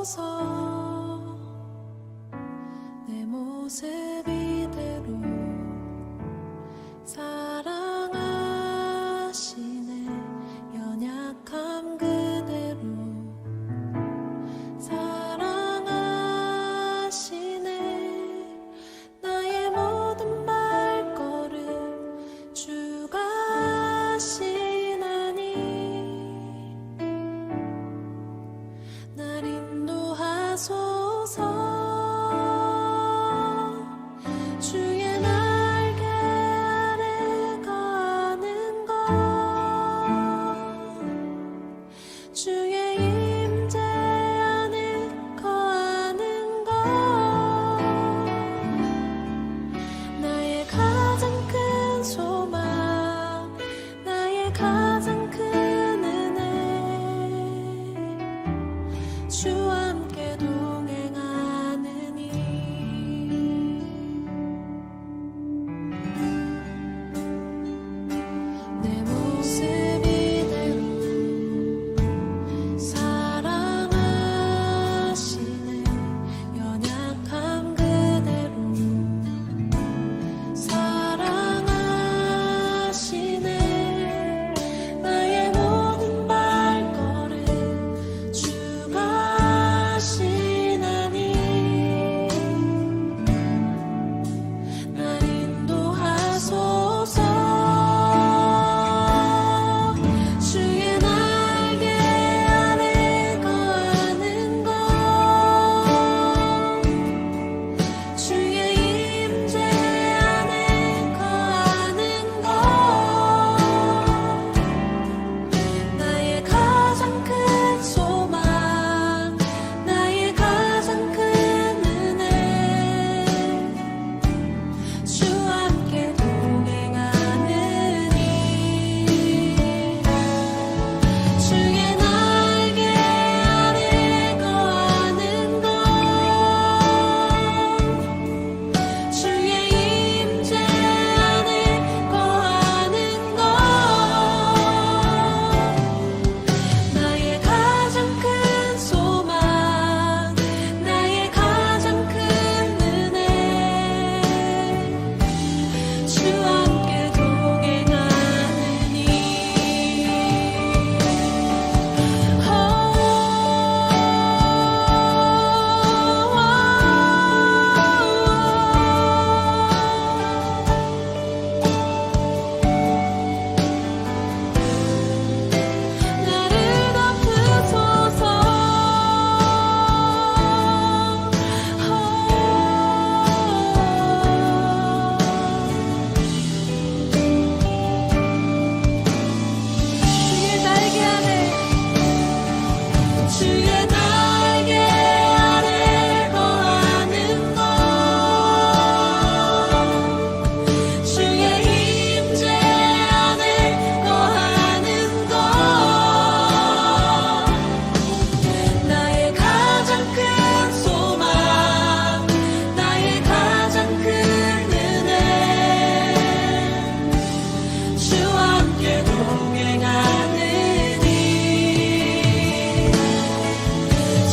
하소서. 내 모습 이대로 사랑하시네. 연약함 그대로 사랑하시네. 나의 모든 발걸음 주가 하시나니 날 인도하소서. 주의 날개 아래 거하는 것, 주의 임재 안에 거하는 것, 나의 가장 큰 소망, 나의 가장 큰 은혜, 주와 함께 동행하느니 내 모습 이대로 사랑하시네. 연약함 그대로 사랑하시네. 나의 모든 발걸음 주가 하시나니 날 인도하소서. 주의 날개 아래 거하는 것, 주의 임재 안에 거하는 것, 나의 가장 큰 소망, 나의 가장 큰 은혜, 주와 함께 동행하느니 주의 날개 아래 거하는 것, 주의 임재 안에 거하는 것, 나의 가장 큰 소망, 나의 가장 큰 은혜, 주와 함께 동행하느니 나를 덮으소서. 주의 날개 아래, 주의 날개 아래 거하는 것, 주의 임재 안에 거하는 것, 나의 가장 큰 소망, 나의 가장 큰 은혜, 주와 함께 동행하느니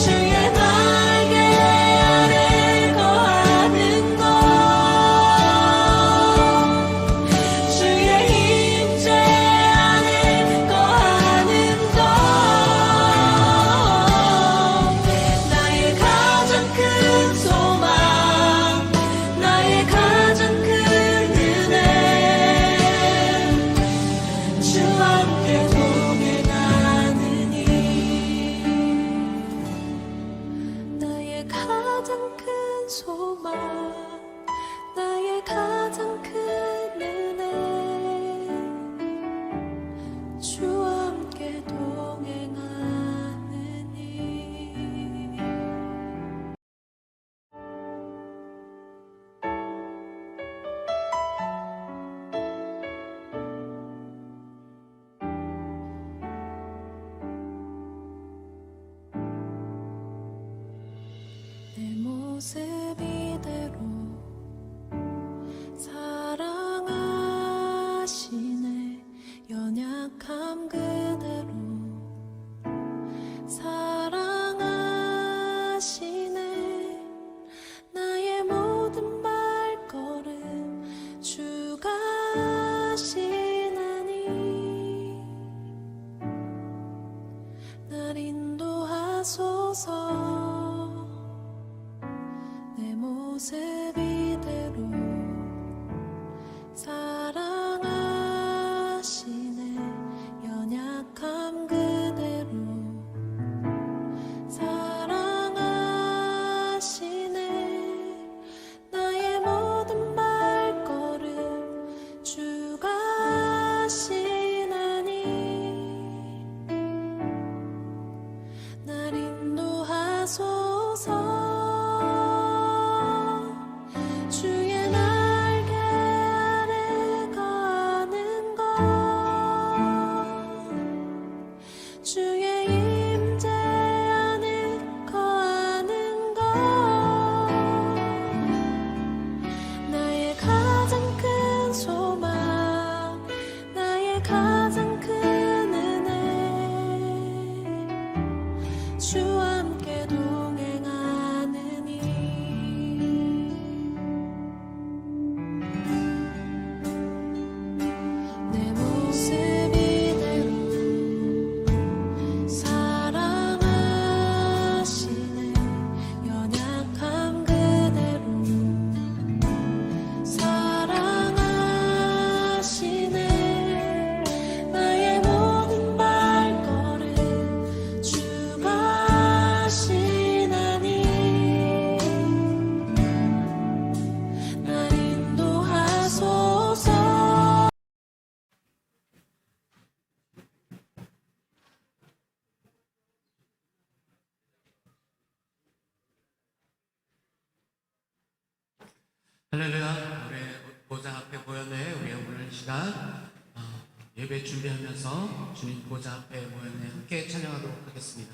주의 날개 아래 거하는 것, 주의 임재 안에 거하는 것, 나의 가장 큰 소망, 나의 가장 큰 은혜, 주와 함께 동행하느니 나의 가장 큰 소망, 나의 가장 큰 은혜, 주와 함께 동행하느니 내 모습 이대로 하소서 내 모습 이대로 사랑하시네 연약함 그대로 사랑하시네 나의 모든 발걸음 주가 하시나니 날 인도하소서 주의 날개 아래 거하는 것 주의 임재 안에 거하는 것 나의 가장 큰 소망 나의 가장 큰 은혜 주와 함께 동행하느니 내 모습 이대로 사랑하시네 연약함 그대로 사랑하시네 나의 모든 발걸음 주가 하시나니 날 인도하소서 할렐루야. 우리 보좌 앞에 모였네. 우리 오늘 시간 예배 준비하면서 주님 보좌 앞에 모였네. 함께 찬양하도록 하겠습니다.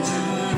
주의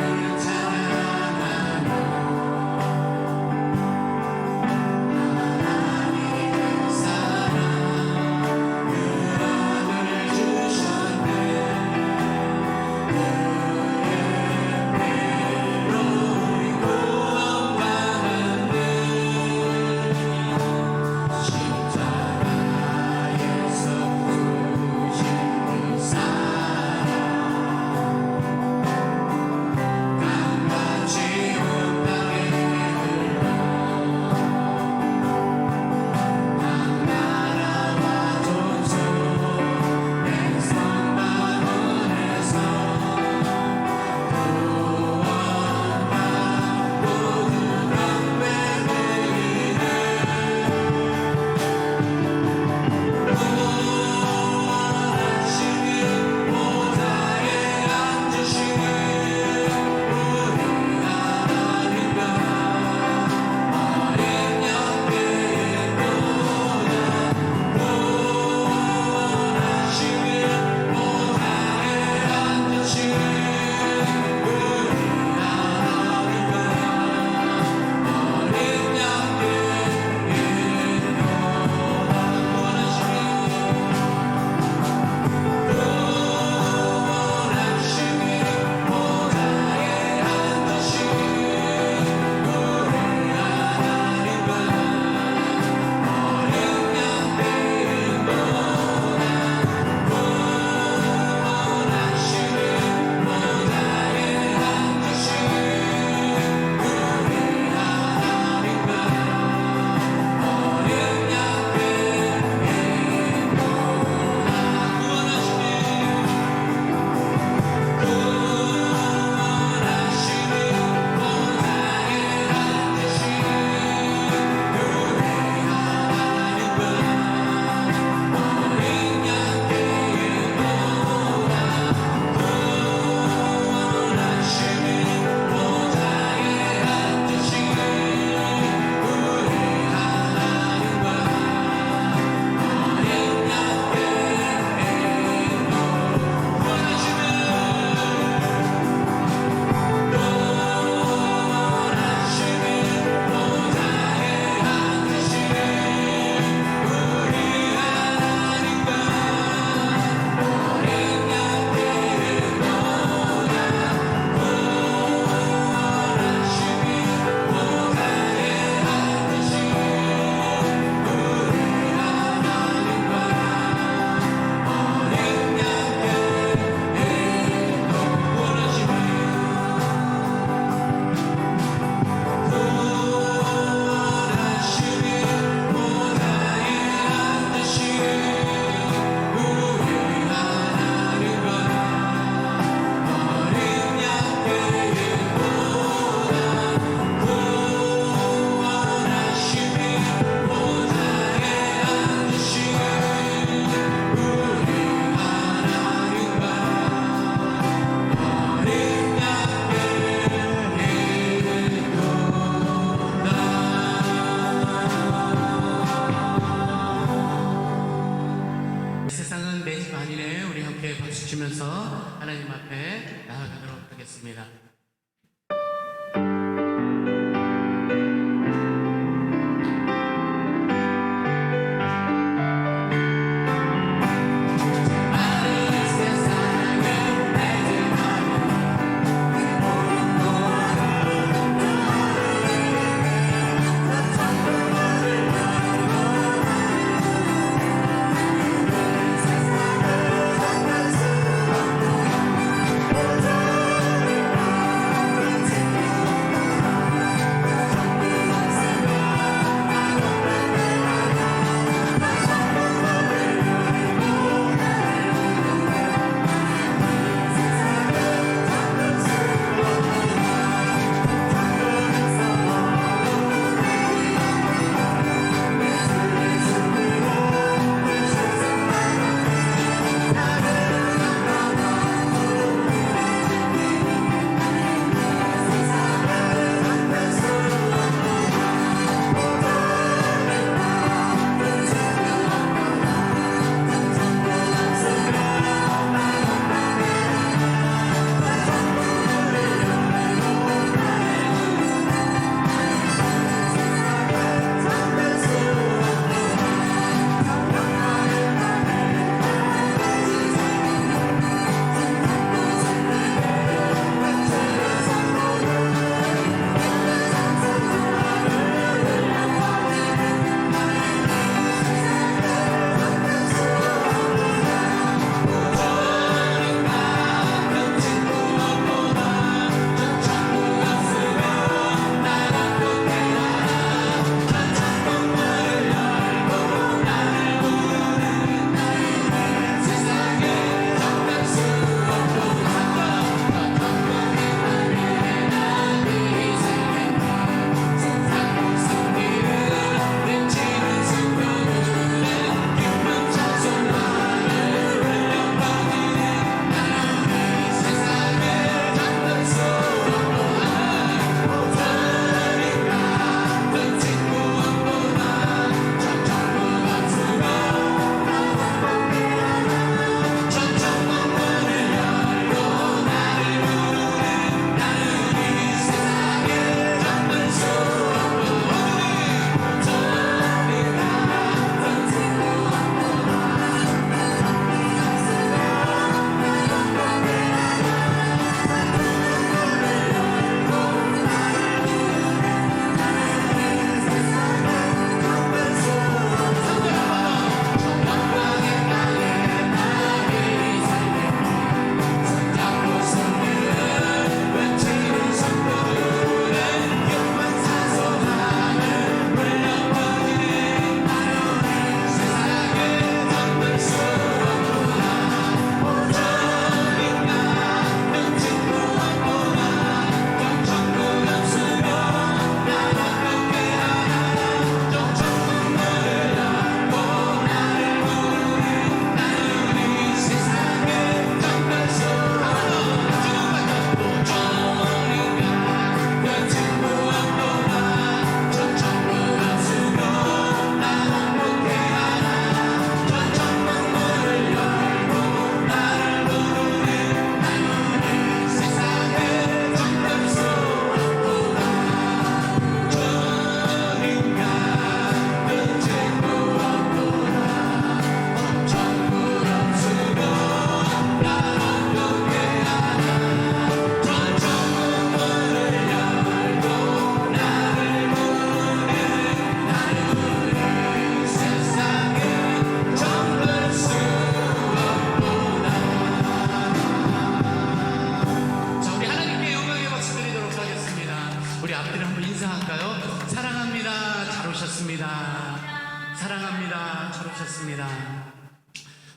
우리 앞뒤로 한번 인사할까요? 사랑합니다. 잘 오셨습니다. 사랑합니다. 잘 오셨습니다.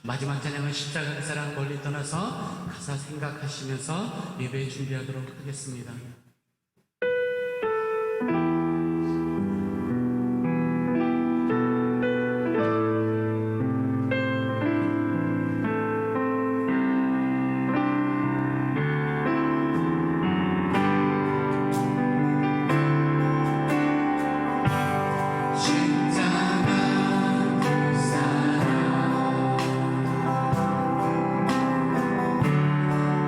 마지막 찬양은 십자가의 사랑 멀리 떠나서 가사 생각하시면서 예배 준비하도록 하겠습니다.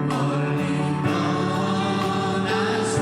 멀리 떠나서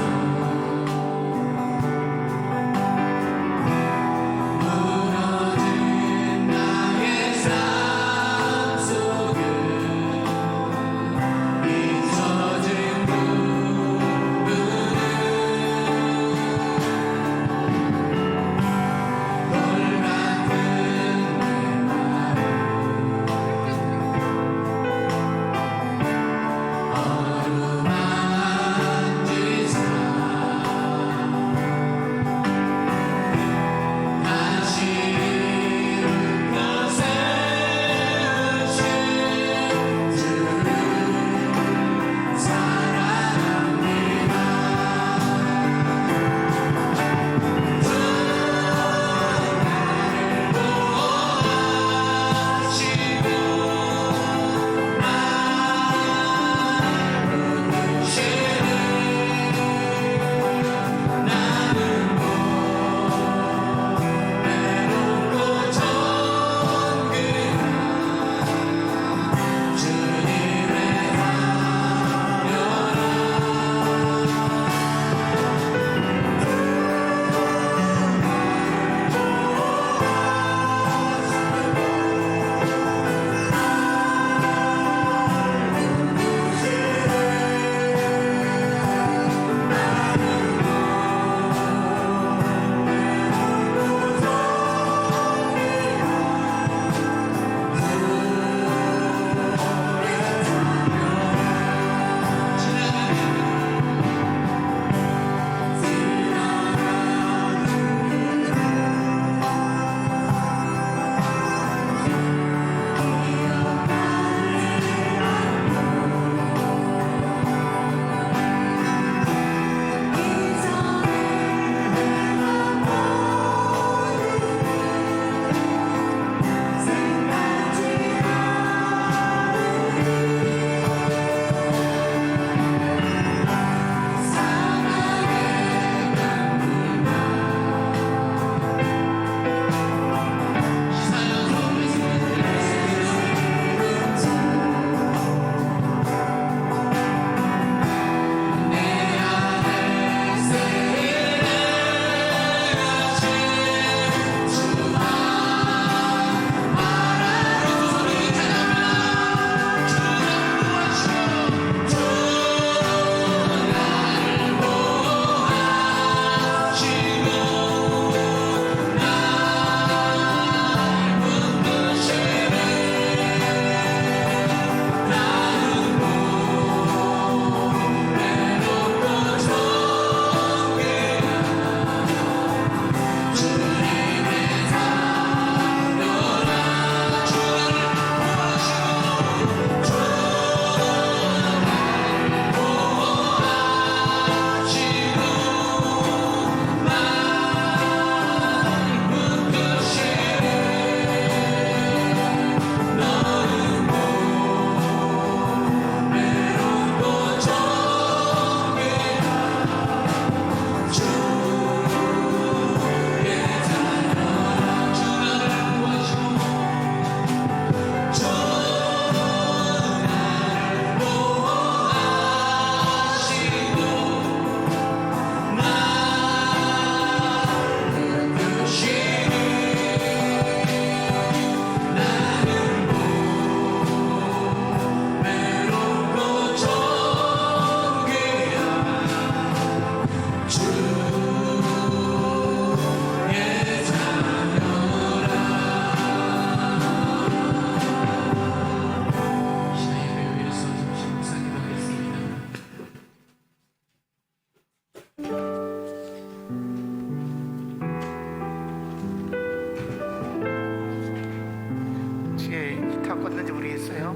시작할까요?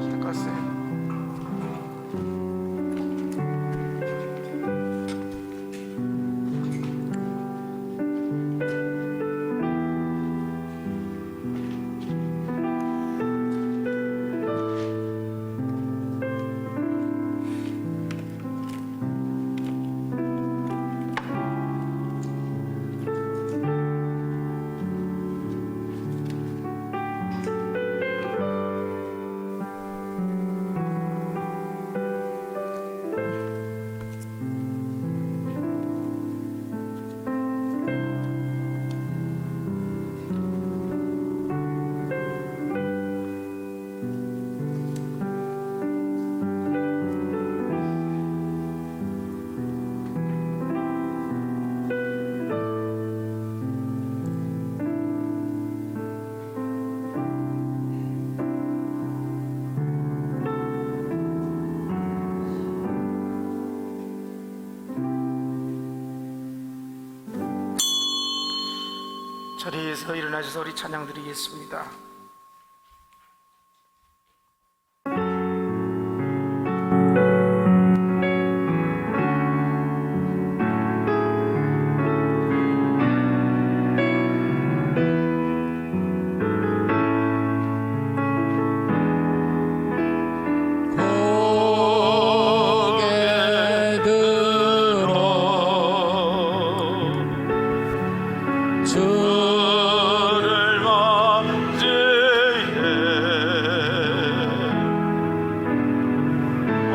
시작했어요. 자리에서 일어나셔서 우리 찬양 드리겠습니다. 고개 들어 주를 맞이해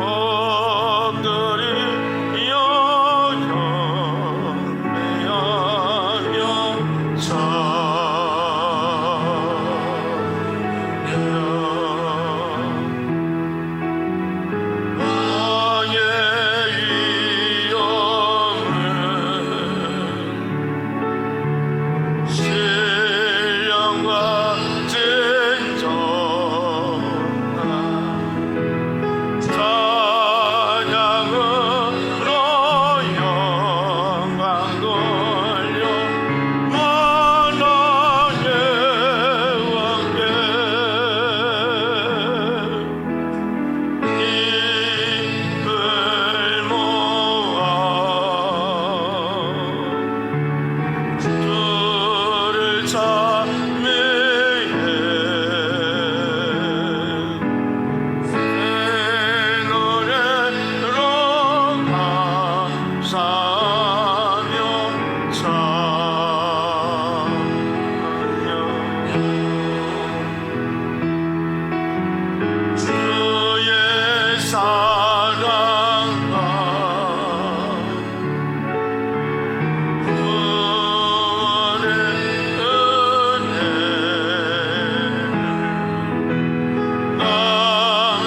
엎드리 영영하며 왕의 위엄은 신령과 진정한 찬양으로 영광 돌려 만왕의 왕께 입을 모아 주를 찬미해 새 노래로 감사하며 찬양 주의 사랑과 구원의 은혜를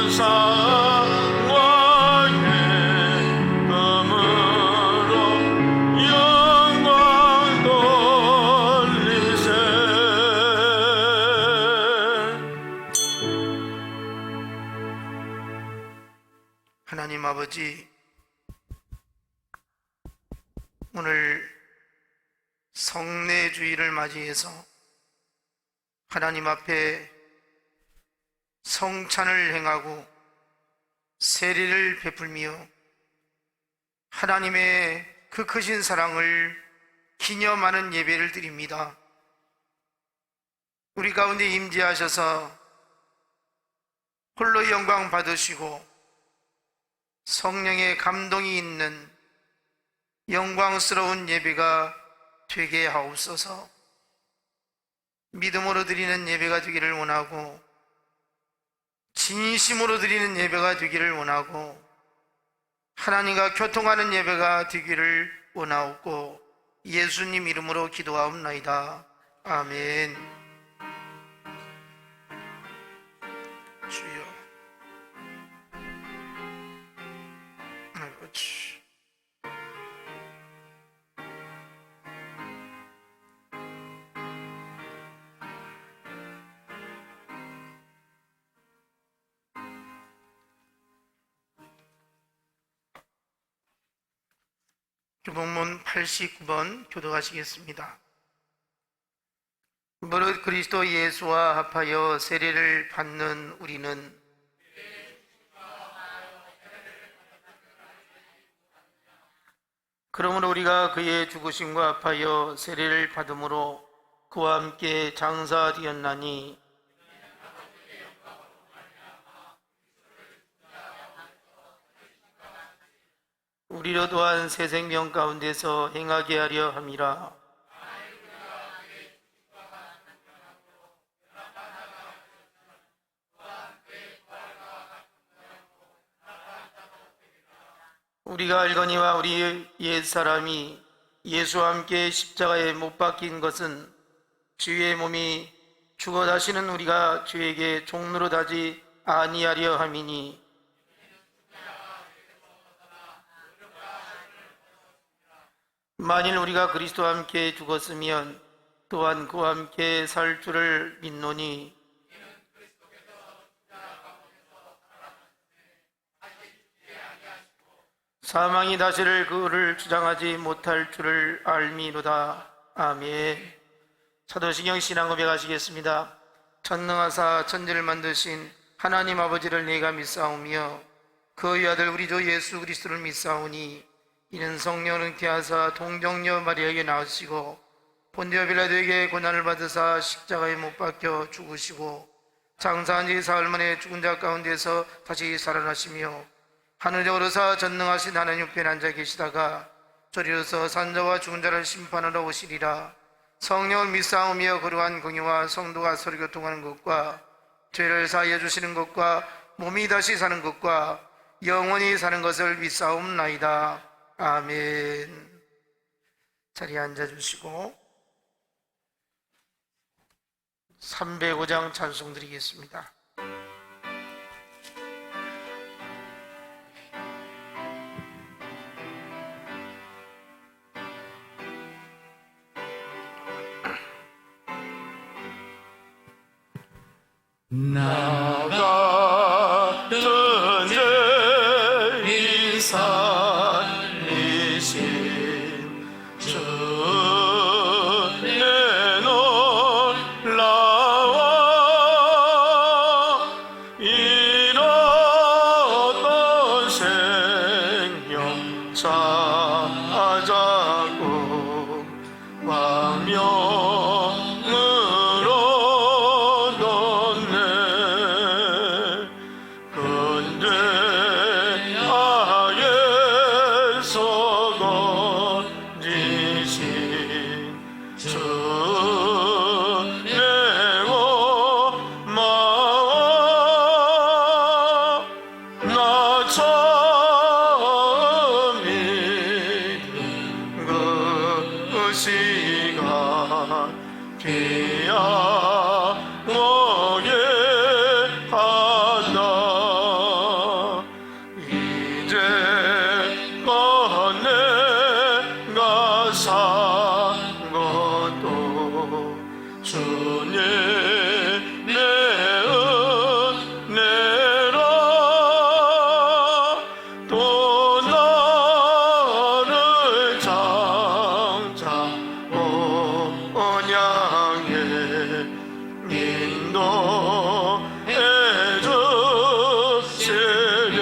감사와 예쁨으로 영광 돌리세. 하나님 아버지, 오늘 성례주의를 맞이해서 하나님 앞에 성찬을 행하고 세례를 베풀며 하나님의 그 크신 사랑을 기념하는 예배를 드립니다. 우리 가운데 임재하셔서 홀로 영광 받으시고 성령의 감동이 있는 영광스러운 예배가 되게 하옵소서. 믿음으로 드리는 예배가 되기를 원하고 진심으로 드리는 예배가 되기를 원하고 하나님과 교통하는 예배가 되기를 원하옵고 예수님 이름으로 기도하옵나이다. 아멘. 주여. 아버지. 교동문 89번 교도하시겠습니다. 무릇 그리스도 예수와 합하여 세례를 받는 우리는 그러므로 우리가 그의 죽으심과 합하여 세례를 받음으로 그와 함께 장사되었나니 우리로 또한 새 생명 가운데서 행하게 하려 함이라. 우리가 알거니와 우리 옛사람이 예수와 함께 십자가에 못 박힌 것은 주의 몸이 죽어 다시는 우리가 주에게 종노릇하지 아니하려 함이니 만일 우리가 그리스도와 함께 죽었으면 또한 그와 함께 살 줄을 믿노니 사망이 다시를 그를 주장하지 못할 줄을 알미로다. 아멘. 사도신경 신앙 고백하시겠습니다. 전능하사 천지를 만드신 하나님 아버지를 내가 믿사오며 그의 아들 우리 주 예수 그리스도를 믿사오니 이는 성령을 잉태하사 동정녀 마리아에게 나으시고 본디오 빌라도에게 고난을 받으사 십자가에 못 박혀 죽으시고 장사한 지 사흘 만에 죽은 자 가운데서 다시 살아나시며 하늘에 오르사 전능하신 하나님 옆에 앉아 계시다가 저리로서 산자와 죽은 자를 심판하러 오시리라. 성령을 믿사오며 거룩한 공의와 성도가 서로 교통하는 것과 죄를 사하여 주시는 것과 몸이 다시 사는 것과 영원히 사는 것을 믿사옵나이다. 아멘. 자리에 앉아주시고 305장 찬송 드리겠습니다. 나가 같은 죄인 살리신 주 내 놀라워 잃었던 생명 찾아고 왕명으로 귀하게 한다. 이제껏 내가 산 것도 주님의 은혜라. 또 나를 장차 온양해 인도해 주시네.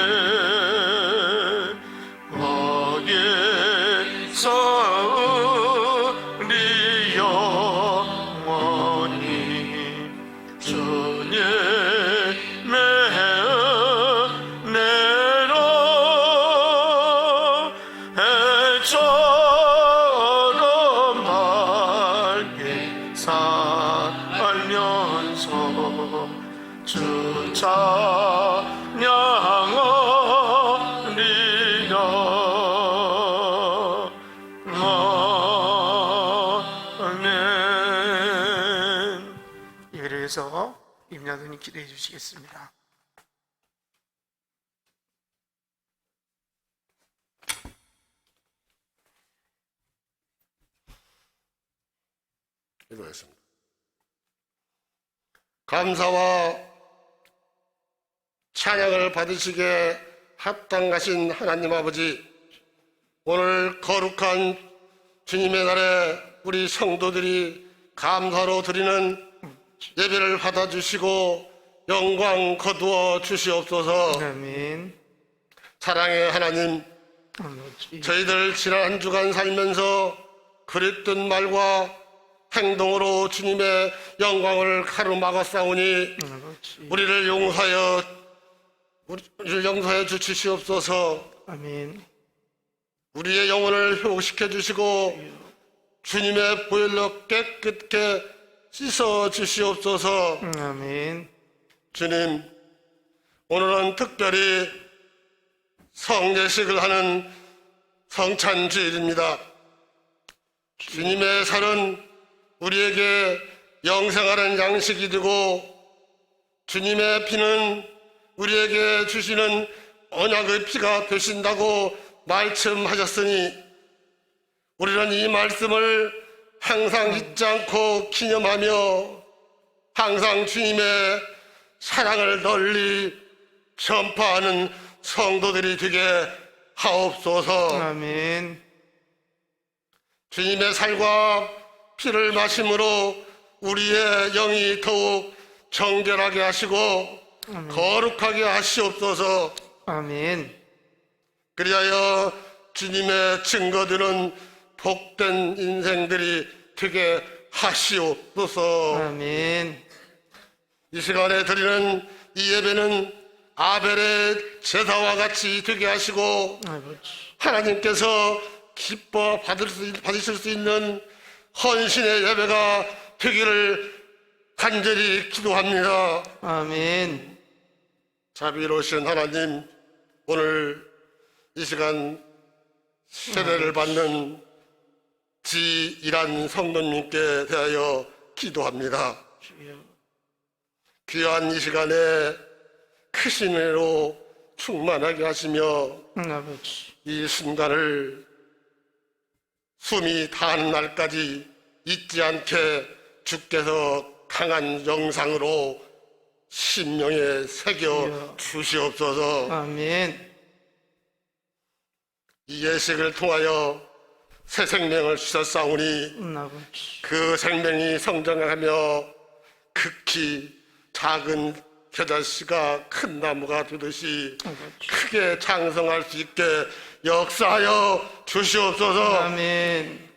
거기서 우리 영원히 주님의 은혜로 해처럼 밝게 살면서 주 찬양하리라. 아멘. 예배를 위해서 임나누님 기도해 주시겠습니다. 기도했습니다. 감사와 찬양을 받으시기에 합당하신 하나님 아버지, 오늘 거룩한 주님의 날에 우리 성도들이 감사로 드리는 예배를 받아주시고 영광 거두어 주시옵소서. 아멘. 사랑의 하나님, 저희들 지난 한 주간 살면서 그랬던 말과 행동으로 주님의 영광을 가로막았사오니 우리를 용서하여 주시옵소서. 아멘. 우리의 영혼을 회복시켜 주시고 주님의 보혈로 깨끗게 씻어 주시옵소서. 아멘. 주님, 오늘은 특별히 성례식을 하는 성찬주일입니다. 주님의 살은 우리에게 영생하는 양식이 되고 주님의 피는 우리에게 주시는 언약의 피가 되신다고 말씀하셨으니 우리는 이 말씀을 항상 잊지 않고 기념하며 항상 주님의 사랑을 널리 전파하는 성도들이 되게 하옵소서. 아멘. 주님의 살과 피를 마심으로 우리의 영이 더욱 정결하게 하시고 거룩하게 하시옵소서. 아멘. 그리하여 주님의 증거들은 복된 인생들이 되게 하시옵소서. 아멘. 이 시간에 드리는 이 예배는 아벨의 제사와 같이 되게 하시고 아버지. 하나님께서 기뻐 받으실 수 있는 헌신의 예배가 되기를 간절히 기도합니다. 아멘. 자비로우신 하나님, 오늘 이 시간 세례를 받는 지일한 성도님께 대하여 기도합니다. 주여. 귀한 이 시간에 크신 은혜로 충만하게 하시며 아버지. 이 순간을 숨이 다하는 날까지 잊지 않게 주께서 강한 영상으로 심령에 새겨 주시옵소서. 아멘. 이 예식을 통하여 새 생명을 주셨사오니 아버지. 그 생명이 성장하며 극히 작은 겨자씨가 큰 나무가 되듯이 크게 장성할 수 있게 역사하여 주시옵소서. 아멘.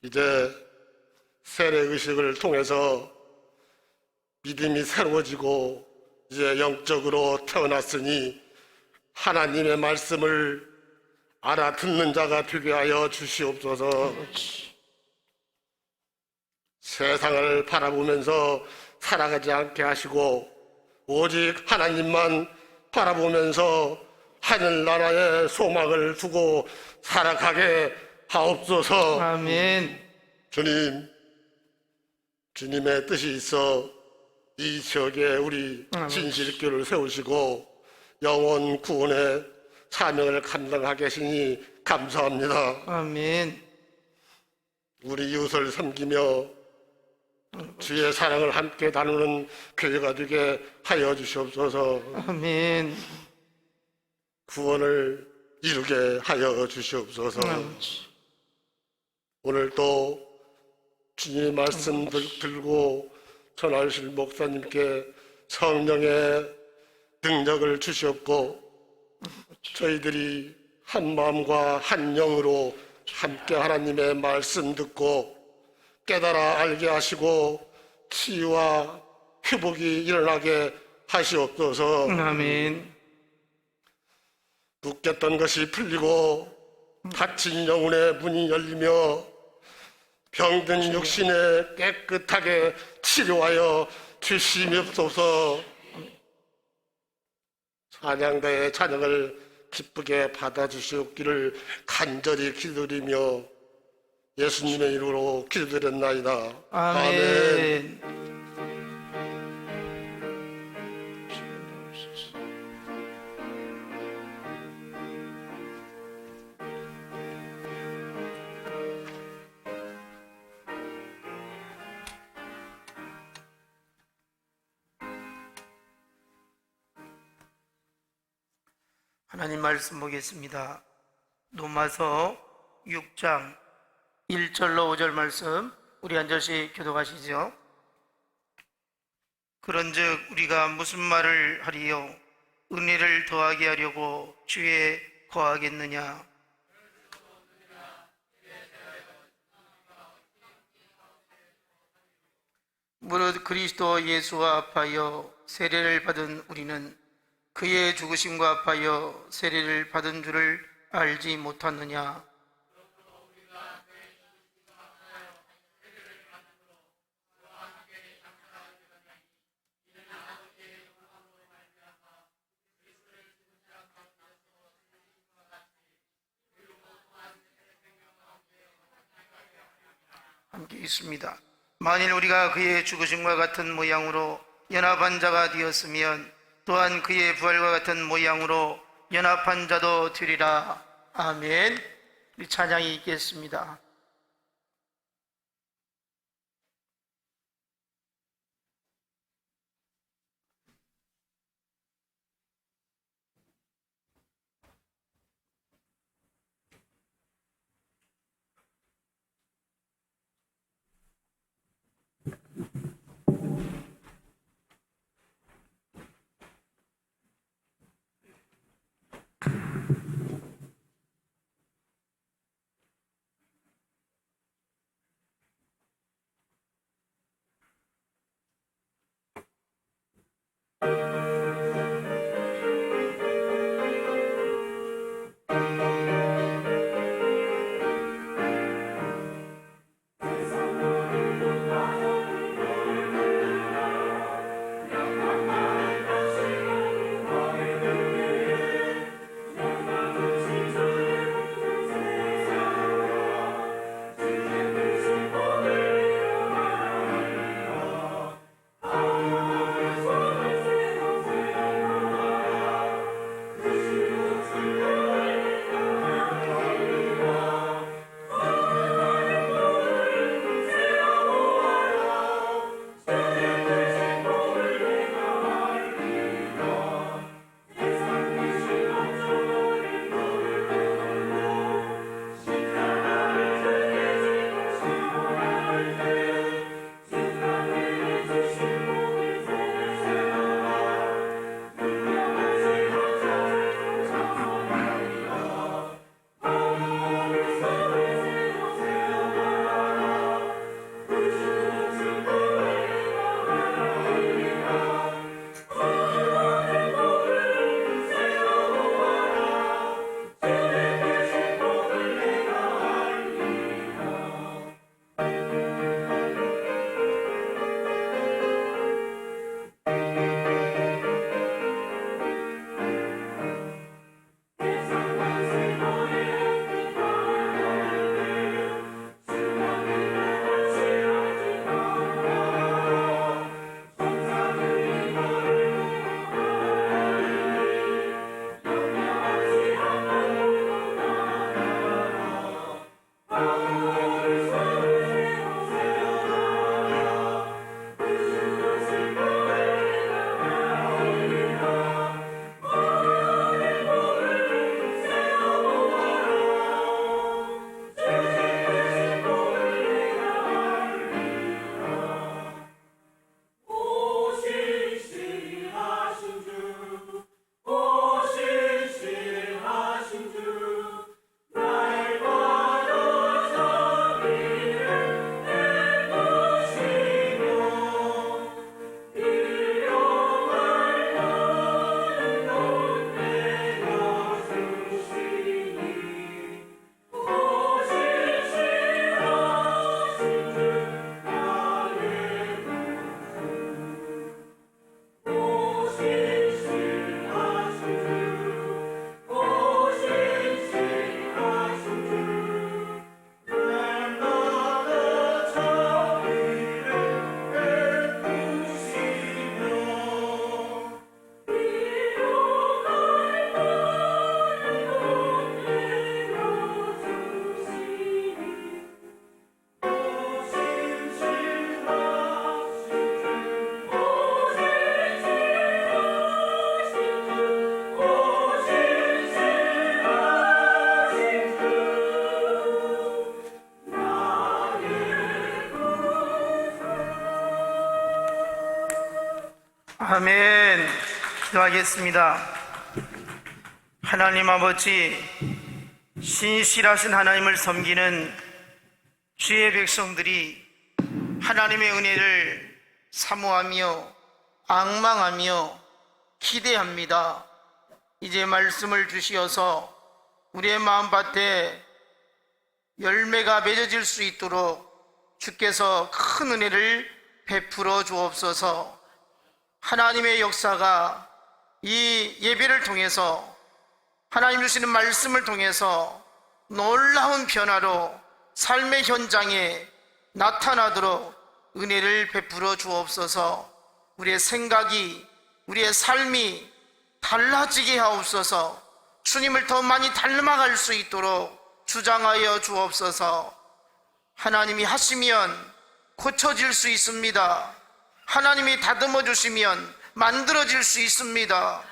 이제 세례의식을 통해서 믿음이 새로워지고 이제 영적으로 태어났으니 하나님의 말씀을 알아듣는 자가 되게 하여 주시옵소서. 아버지. 세상을 바라보면서 살아가지 않게 하시고 오직 하나님만 바라보면서 하늘나라의 소망을 두고 살아가게 하옵소서. 아멘. 주님, 주님의 뜻이 있어 이 지역에 우리 진실교를 세우시고 영혼 구원의 사명을 감당하게 하시니 감사합니다. 아멘. 우리 이웃을 섬기며 주의 사랑을 함께 나누는 교회가 되게 하여 주시옵소서. 아멘. 구원을 이루게 하여 주시옵소서. 아버지. 오늘도 주님의 말씀 들고 전하실 목사님께 성령의 능력을 주시옵고 저희들이 한 마음과 한 영으로 함께 하나님의 말씀 듣고 깨달아 알게 하시고 치유와 회복이 일어나게 하시옵소서. 아멘. 묶였던 것이 풀리고 닫힌 영혼의 문이 열리며 병든 육신에 깨끗하게 치료하여 주시옵소서. 찬양대의 찬양을 기쁘게 받아주시옵기를 간절히 기도드리며 예수님의 이름으로 기도드렸나이다. 아멘. 하나님 말씀 보겠습니다. 로마서 6장 1절로 5절 말씀 우리 한 절씩 교독하시죠. 그런즉 우리가 무슨 말을 하리요? 은혜를 더하게 하려고 주에 거하겠느냐? 무릇 그리스도 예수와 합하여 세례를 받은 우리는 그의 죽으심과 합하여 세례를 받은 줄을 알지 못하느냐? 함께 있습니다. 만일 우리가 그의 죽으심과 같은 모양으로 연합한 자가 되었으면 또한 그의 부활과 같은 모양으로 연합한 자도 되리라. 아멘. 우리 찬양이 있겠습니다. 아멘. 기도하겠습니다. 하나님 아버지, 신실하신 하나님을 섬기는 주의 백성들이 하나님의 은혜를 사모하며 앙망하며 기대합니다. 이제 말씀을 주시어서 우리의 마음밭에 열매가 맺어질 수 있도록 주께서 큰 은혜를 베풀어 주옵소서. 하나님의 역사가 이 예배를 통해서 하나님 주시는 말씀을 통해서 놀라운 변화로 삶의 현장에 나타나도록 은혜를 베풀어 주옵소서. 우리의 생각이, 우리의 삶이 달라지게 하옵소서. 주님을 더 많이 닮아갈 수 있도록 주장하여 주옵소서. 하나님이 하시면 고쳐질 수 있습니다. 하나님이 다듬어 주시면 만들어질 수 있습니다.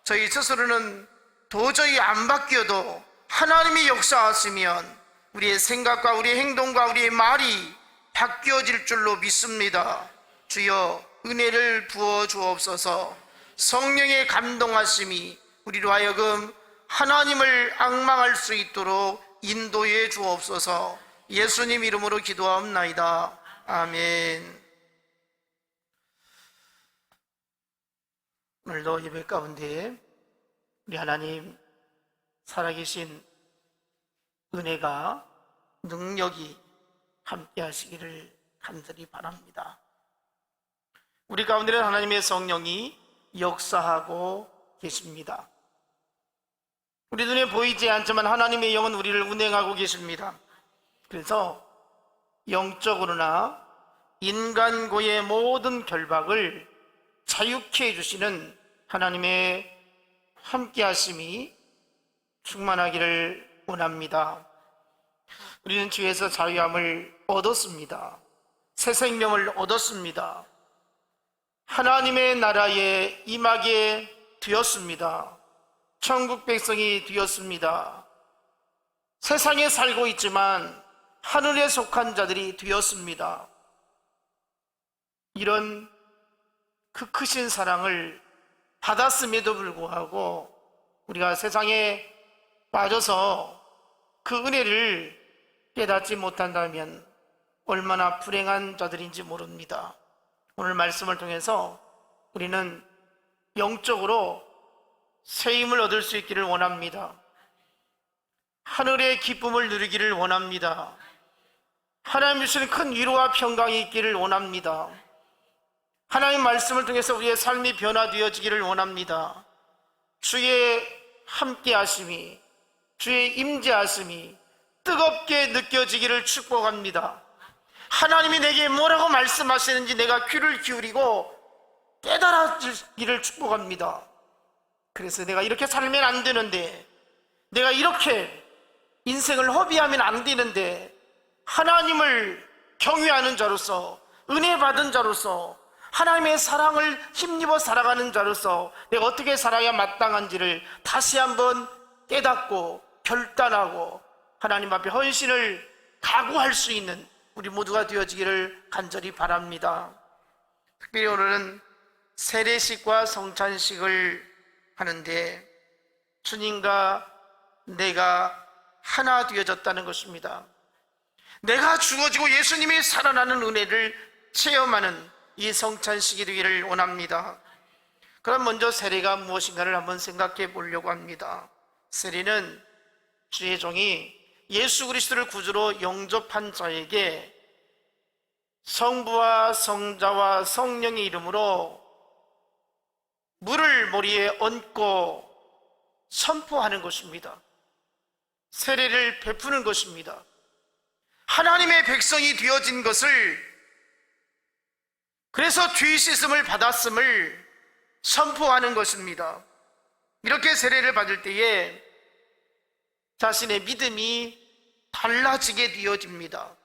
저희 스스로는 도저히 안 바뀌어도 하나님이 역사하시면 우리의 생각과 우리의 행동과 우리의 말이 바뀌어질 줄로 믿습니다. 주여 은혜를 부어 주옵소서. 성령의 감동하심이 우리로 하여금 하나님을 앙망할 수 있도록 인도해 주옵소서. 예수님 이름으로 기도하옵나이다. 아멘. 오늘도 예배 가운데 우리 하나님 살아계신 은혜가, 능력이 함께 하시기를 간절히 바랍니다. 우리 가운데는 하나님의 성령이 역사하고 계십니다. 우리 눈에 보이지 않지만 하나님의 영은 우리를 운행하고 계십니다. 그래서 영적으로나 인간고의 모든 결박을 자유케 해주시는 하나님의 함께 하심이 충만하기를 원합니다. 우리는 주에서 자유함을 얻었습니다. 새 생명을 얻었습니다. 하나님의 나라에 임하게 되었습니다. 천국 백성이 되었습니다. 세상에 살고 있지만 하늘에 속한 자들이 되었습니다. 이런 그 크신 사랑을 받았음에도 불구하고 우리가 세상에 빠져서 그 은혜를 깨닫지 못한다면 얼마나 불행한 자들인지 모릅니다. 오늘 말씀을 통해서 우리는 영적으로 새 힘을 얻을 수 있기를 원합니다. 하늘의 기쁨을 누리기를 원합니다. 하나님 주시는 큰 위로와 평강이 있기를 원합니다. 하나님 말씀을 통해서 우리의 삶이 변화되어지기를 원합니다. 주의 함께 하심이, 주의 임재하심이 뜨겁게 느껴지기를 축복합니다. 하나님이 내게 뭐라고 말씀하시는지 내가 귀를 기울이고 깨달아지기를 축복합니다. 그래서 내가 이렇게 살면 안 되는데, 내가 이렇게 인생을 허비하면 안 되는데, 하나님을 경외하는 자로서, 은혜 받은 자로서, 하나님의 사랑을 힘입어 살아가는 자로서 내가 어떻게 살아야 마땅한지를 다시 한번 깨닫고 결단하고 하나님 앞에 헌신을 각오할 수 있는 우리 모두가 되어지기를 간절히 바랍니다. 특별히 오늘은 세례식과 성찬식을 하는데 주님과 내가 하나 되어졌다는 것입니다. 내가 죽어지고 예수님이 살아나는 은혜를 체험하는 이 성찬식이 되기를 원합니다. 그럼 먼저 세례가 무엇인가를 한번 생각해 보려고 합니다. 세례는 주의 종이 예수 그리스도를 구주로 영접한 자에게 성부와 성자와 성령의 이름으로 물을 머리에 얹고 선포하는 것입니다. 세례를 베푸는 것입니다. 하나님의 백성이 되어진 것을, 그래서 죄 씻음을 받았음을 선포하는 것입니다. 이렇게 세례를 받을 때에 자신의 믿음이 달라지게 되어집니다.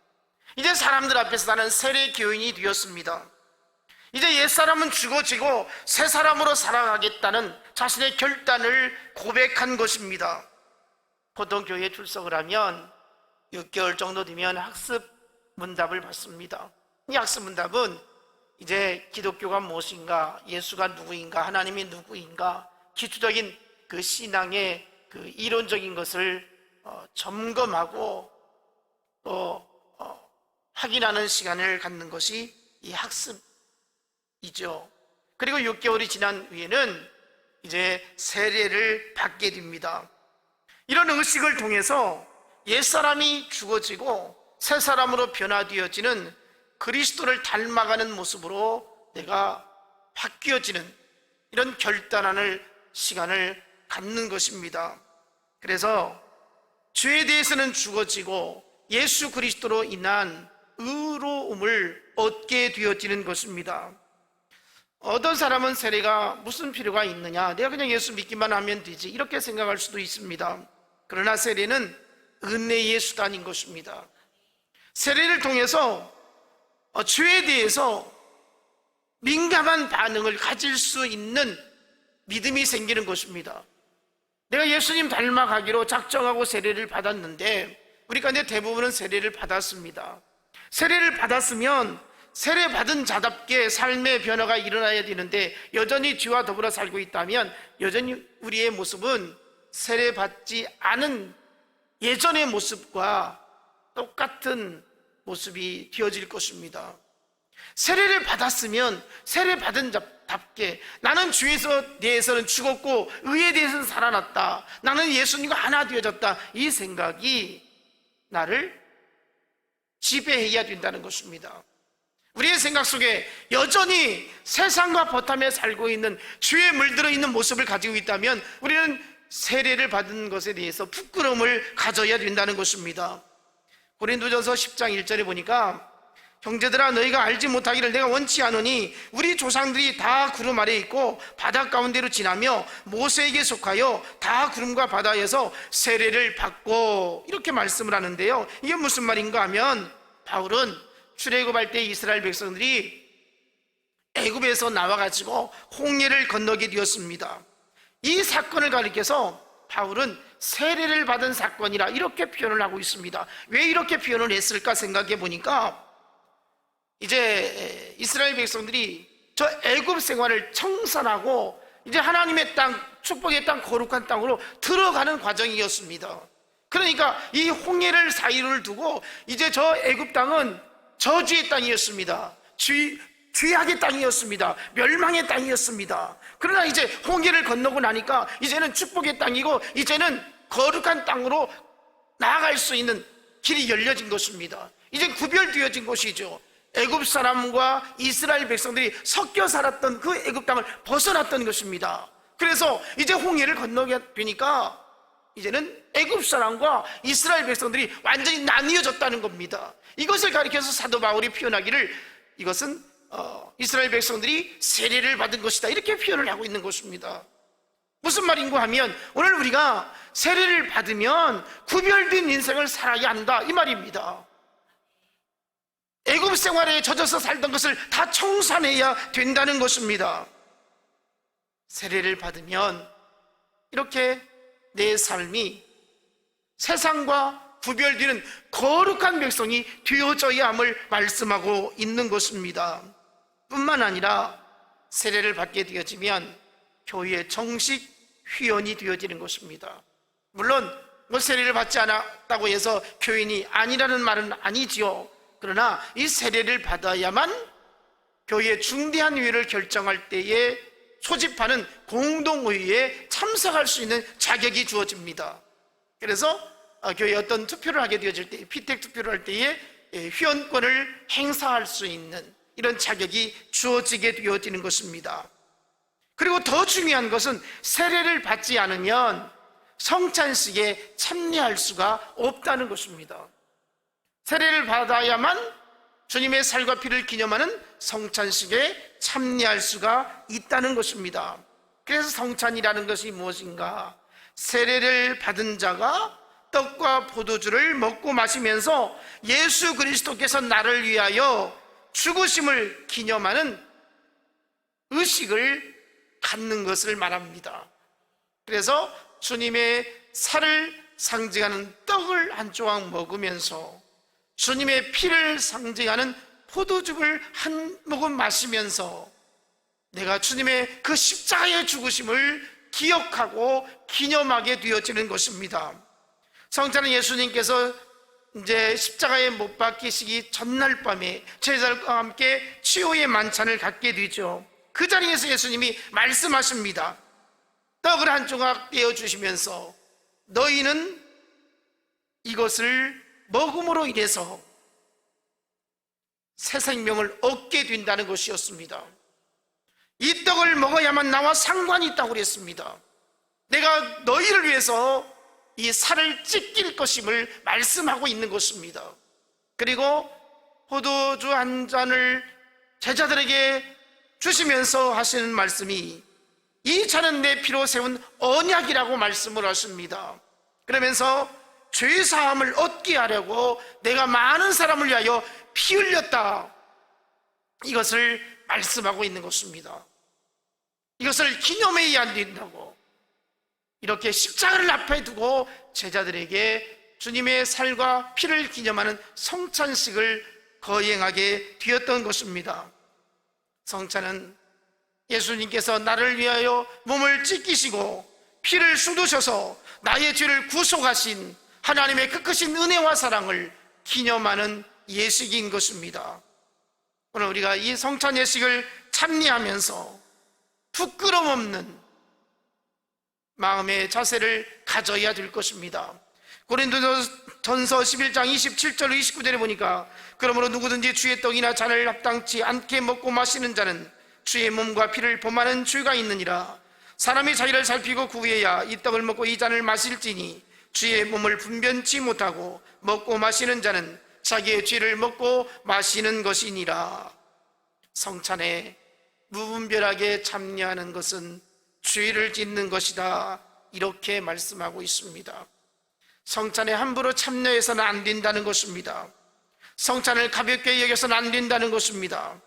이제 사람들 앞에서 나는 세례 교인이 되었습니다. 이제 옛사람은 죽어지고 새 사람으로 살아가겠다는 자신의 결단을 고백한 것입니다. 보통 교회에 출석을 하면 6개월 정도 되면 학습 문답을 받습니다. 이 학습 문답은 이제 기독교가 무엇인가, 예수가 누구인가, 하나님이 누구인가, 기초적인 그 신앙의 그 이론적인 것을 점검하고 또 확인하는 시간을 갖는 것이 이 학습이죠. 그리고 6개월이 지난 후에는 이제 세례를 받게 됩니다. 이런 의식을 통해서 옛사람이 죽어지고 새 사람으로 변화되어지는 그리스도를 닮아가는 모습으로 내가 바뀌어지는 이런 결단하는 시간을 갖는 것입니다. 그래서 죄에 대해서는 죽어지고 예수 그리스도로 인한 의로움을 얻게 되어지는 것입니다. 어떤 사람은 세례가 무슨 필요가 있느냐, 내가 그냥 예수 믿기만 하면 되지, 이렇게 생각할 수도 있습니다. 그러나 세례는 은혜의 수단인 것입니다. 세례를 통해서 죄에 대해서 민감한 반응을 가질 수 있는 믿음이 생기는 것입니다. 내가 예수님 닮아가기로 작정하고 세례를 받았는데 우리 가운데 대부분은 세례를 받았습니다. 세례를 받았으면 세례 받은 자답게 삶의 변화가 일어나야 되는데 여전히 죄와 더불어 살고 있다면 여전히 우리의 모습은 세례 받지 않은 예전의 모습과 똑같은 모습이 되어질 것입니다. 세례를 받았으면 세례 받은 자답게 나는 죄에 대해서는 죽었고 의에 대해서는 살아났다, 나는 예수님과 하나 되어졌다, 이 생각이 나를 지배해야 된다는 것입니다. 우리의 생각 속에 여전히 세상과 버텀에 살고 있는 죄에 물들어 있는 모습을 가지고 있다면 우리는 세례를 받은 것에 대해서 부끄러움을 가져야 된다는 것입니다. 고린도전서 10장 1절에 보니까 형제들아 너희가 알지 못하기를 내가 원치 않으니 우리 조상들이 다 구름 아래 있고 바다 가운데로 지나며 모세에게 속하여 다 구름과 바다에서 세례를 받고, 이렇게 말씀을 하는데요. 이게 무슨 말인가 하면 바울은 출애굽할 때 이스라엘 백성들이 애굽에서 나와가지고 홍해를 건너게 되었습니다. 이 사건을 가리켜서 바울은 세례를 받은 사건이라 이렇게 표현을 하고 있습니다. 왜 이렇게 표현을 했을까 생각해 보니까 이제 이스라엘 백성들이 저 애굽 생활을 청산하고 이제 하나님의 땅, 축복의 땅, 거룩한 땅으로 들어가는 과정이었습니다. 그러니까 이 홍해를 사이를 두고 이제 저 애굽 땅은 저주의 땅이었습니다. 죄악의 땅이었습니다. 멸망의 땅이었습니다. 그러나 이제 홍해를 건너고 나니까 이제는 축복의 땅이고 이제는 거룩한 땅으로 나아갈 수 있는 길이 열려진 것입니다. 이제 구별되어진 것이죠. 애굽 사람과 이스라엘 백성들이 섞여 살았던 그 애굽 땅을 벗어났던 것입니다. 그래서 이제 홍해를 건너게 되니까 이제는 애굽 사람과 이스라엘 백성들이 완전히 나뉘어졌다는 겁니다. 이것을 가리켜서 사도 바울이 표현하기를 이것은 이스라엘 백성들이 세례를 받은 것이다, 이렇게 표현을 하고 있는 것입니다. 무슨 말인가 하면 오늘 우리가 세례를 받으면 구별된 인생을 살아야 한다, 이 말입니다. 애굽 생활에 젖어서 살던 것을 다 청산해야 된다는 것입니다. 세례를 받으면 이렇게 내 삶이 세상과 구별되는 거룩한 백성이 되어져야 함을 말씀하고 있는 것입니다. 뿐만 아니라 세례를 받게 되어지면 교회의 정식 회원이 되어지는 것입니다. 물론 세례를 받지 않았다고 해서 교인이 아니라는 말은 아니지요. 그러나 이 세례를 받아야만 교회의 중대한 일을 결정할 때에 소집하는 공동회의에 참석할 수 있는 자격이 주어집니다. 그래서 교회에 어떤 투표를 하게 되어질 때, 피택 투표를 할 때에 회원권을 행사할 수 있는 이런 자격이 주어지게 되어지는 것입니다. 그리고 더 중요한 것은 세례를 받지 않으면 성찬식에 참여할 수가 없다는 것입니다. 세례를 받아야만 주님의 살과 피를 기념하는 성찬식에 참여할 수가 있다는 것입니다. 그래서 성찬이라는 것이 무엇인가? 세례를 받은 자가 떡과 포도주를 먹고 마시면서 예수 그리스도께서 나를 위하여 죽으심을 기념하는 의식을 갖는 것을 말합니다. 그래서 주님의 살을 상징하는 떡을 한 조각 먹으면서 주님의 피를 상징하는 포도즙을 한 모금 마시면서 내가 주님의 그 십자가의 죽으심을 기억하고 기념하게 되어지는 것입니다. 성찬은 예수님께서 이제 십자가에 못 박히시기 전날 밤에 제자들과 함께 치유의 만찬을 갖게 되죠. 그 자리에서 예수님이 말씀하십니다. 떡을 한 조각 떼어주시면서 너희는 이것을 먹음으로 인해서 새 생명을 얻게 된다는 것이었습니다. 이 떡을 먹어야만 나와 상관이 있다고 그랬습니다. 내가 너희를 위해서 이 살을 찢길 것임을 말씀하고 있는 것입니다. 그리고 포도주 한 잔을 제자들에게 주시면서 하시는 말씀이 이 잔은 내 피로 세운 언약이라고 말씀을 하십니다. 그러면서 죄 사함을 얻게 하려고 내가 많은 사람을 위하여 피 흘렸다, 이것을 말씀하고 있는 것입니다. 이것을 기념해야 안 된다고 이렇게 십자가를 앞에 두고 제자들에게 주님의 살과 피를 기념하는 성찬식을 거행하게 되었던 것입니다. 성찬은 예수님께서 나를 위하여 몸을 찢기시고 피를 쏟으셔서 나의 죄를 구속하신 하나님의 그 크신 은혜와 사랑을 기념하는 예식인 것입니다. 오늘 우리가 이 성찬 예식을 참여하면서 부끄럼 없는 마음의 자세를 가져야 될 것입니다. 고린도전서 11장 27절 29절에 보니까 그러므로 누구든지 주의 떡이나 잔을 합당치 않게 먹고 마시는 자는 주의 몸과 피를 범하는 죄가 있느니라. 사람이 자기를 살피고 구해야 이 떡을 먹고 이 잔을 마실지니 주의 몸을 분변치 못하고 먹고 마시는 자는 자기의 죄를 먹고 마시는 것이니라. 성찬에 무분별하게 참여하는 것은 죄를 짓는 것이다, 이렇게 말씀하고 있습니다. 성찬에 함부로 참여해서는 안 된다는 것입니다. 성찬을 가볍게 여겨서는 안 된다는 것입니다.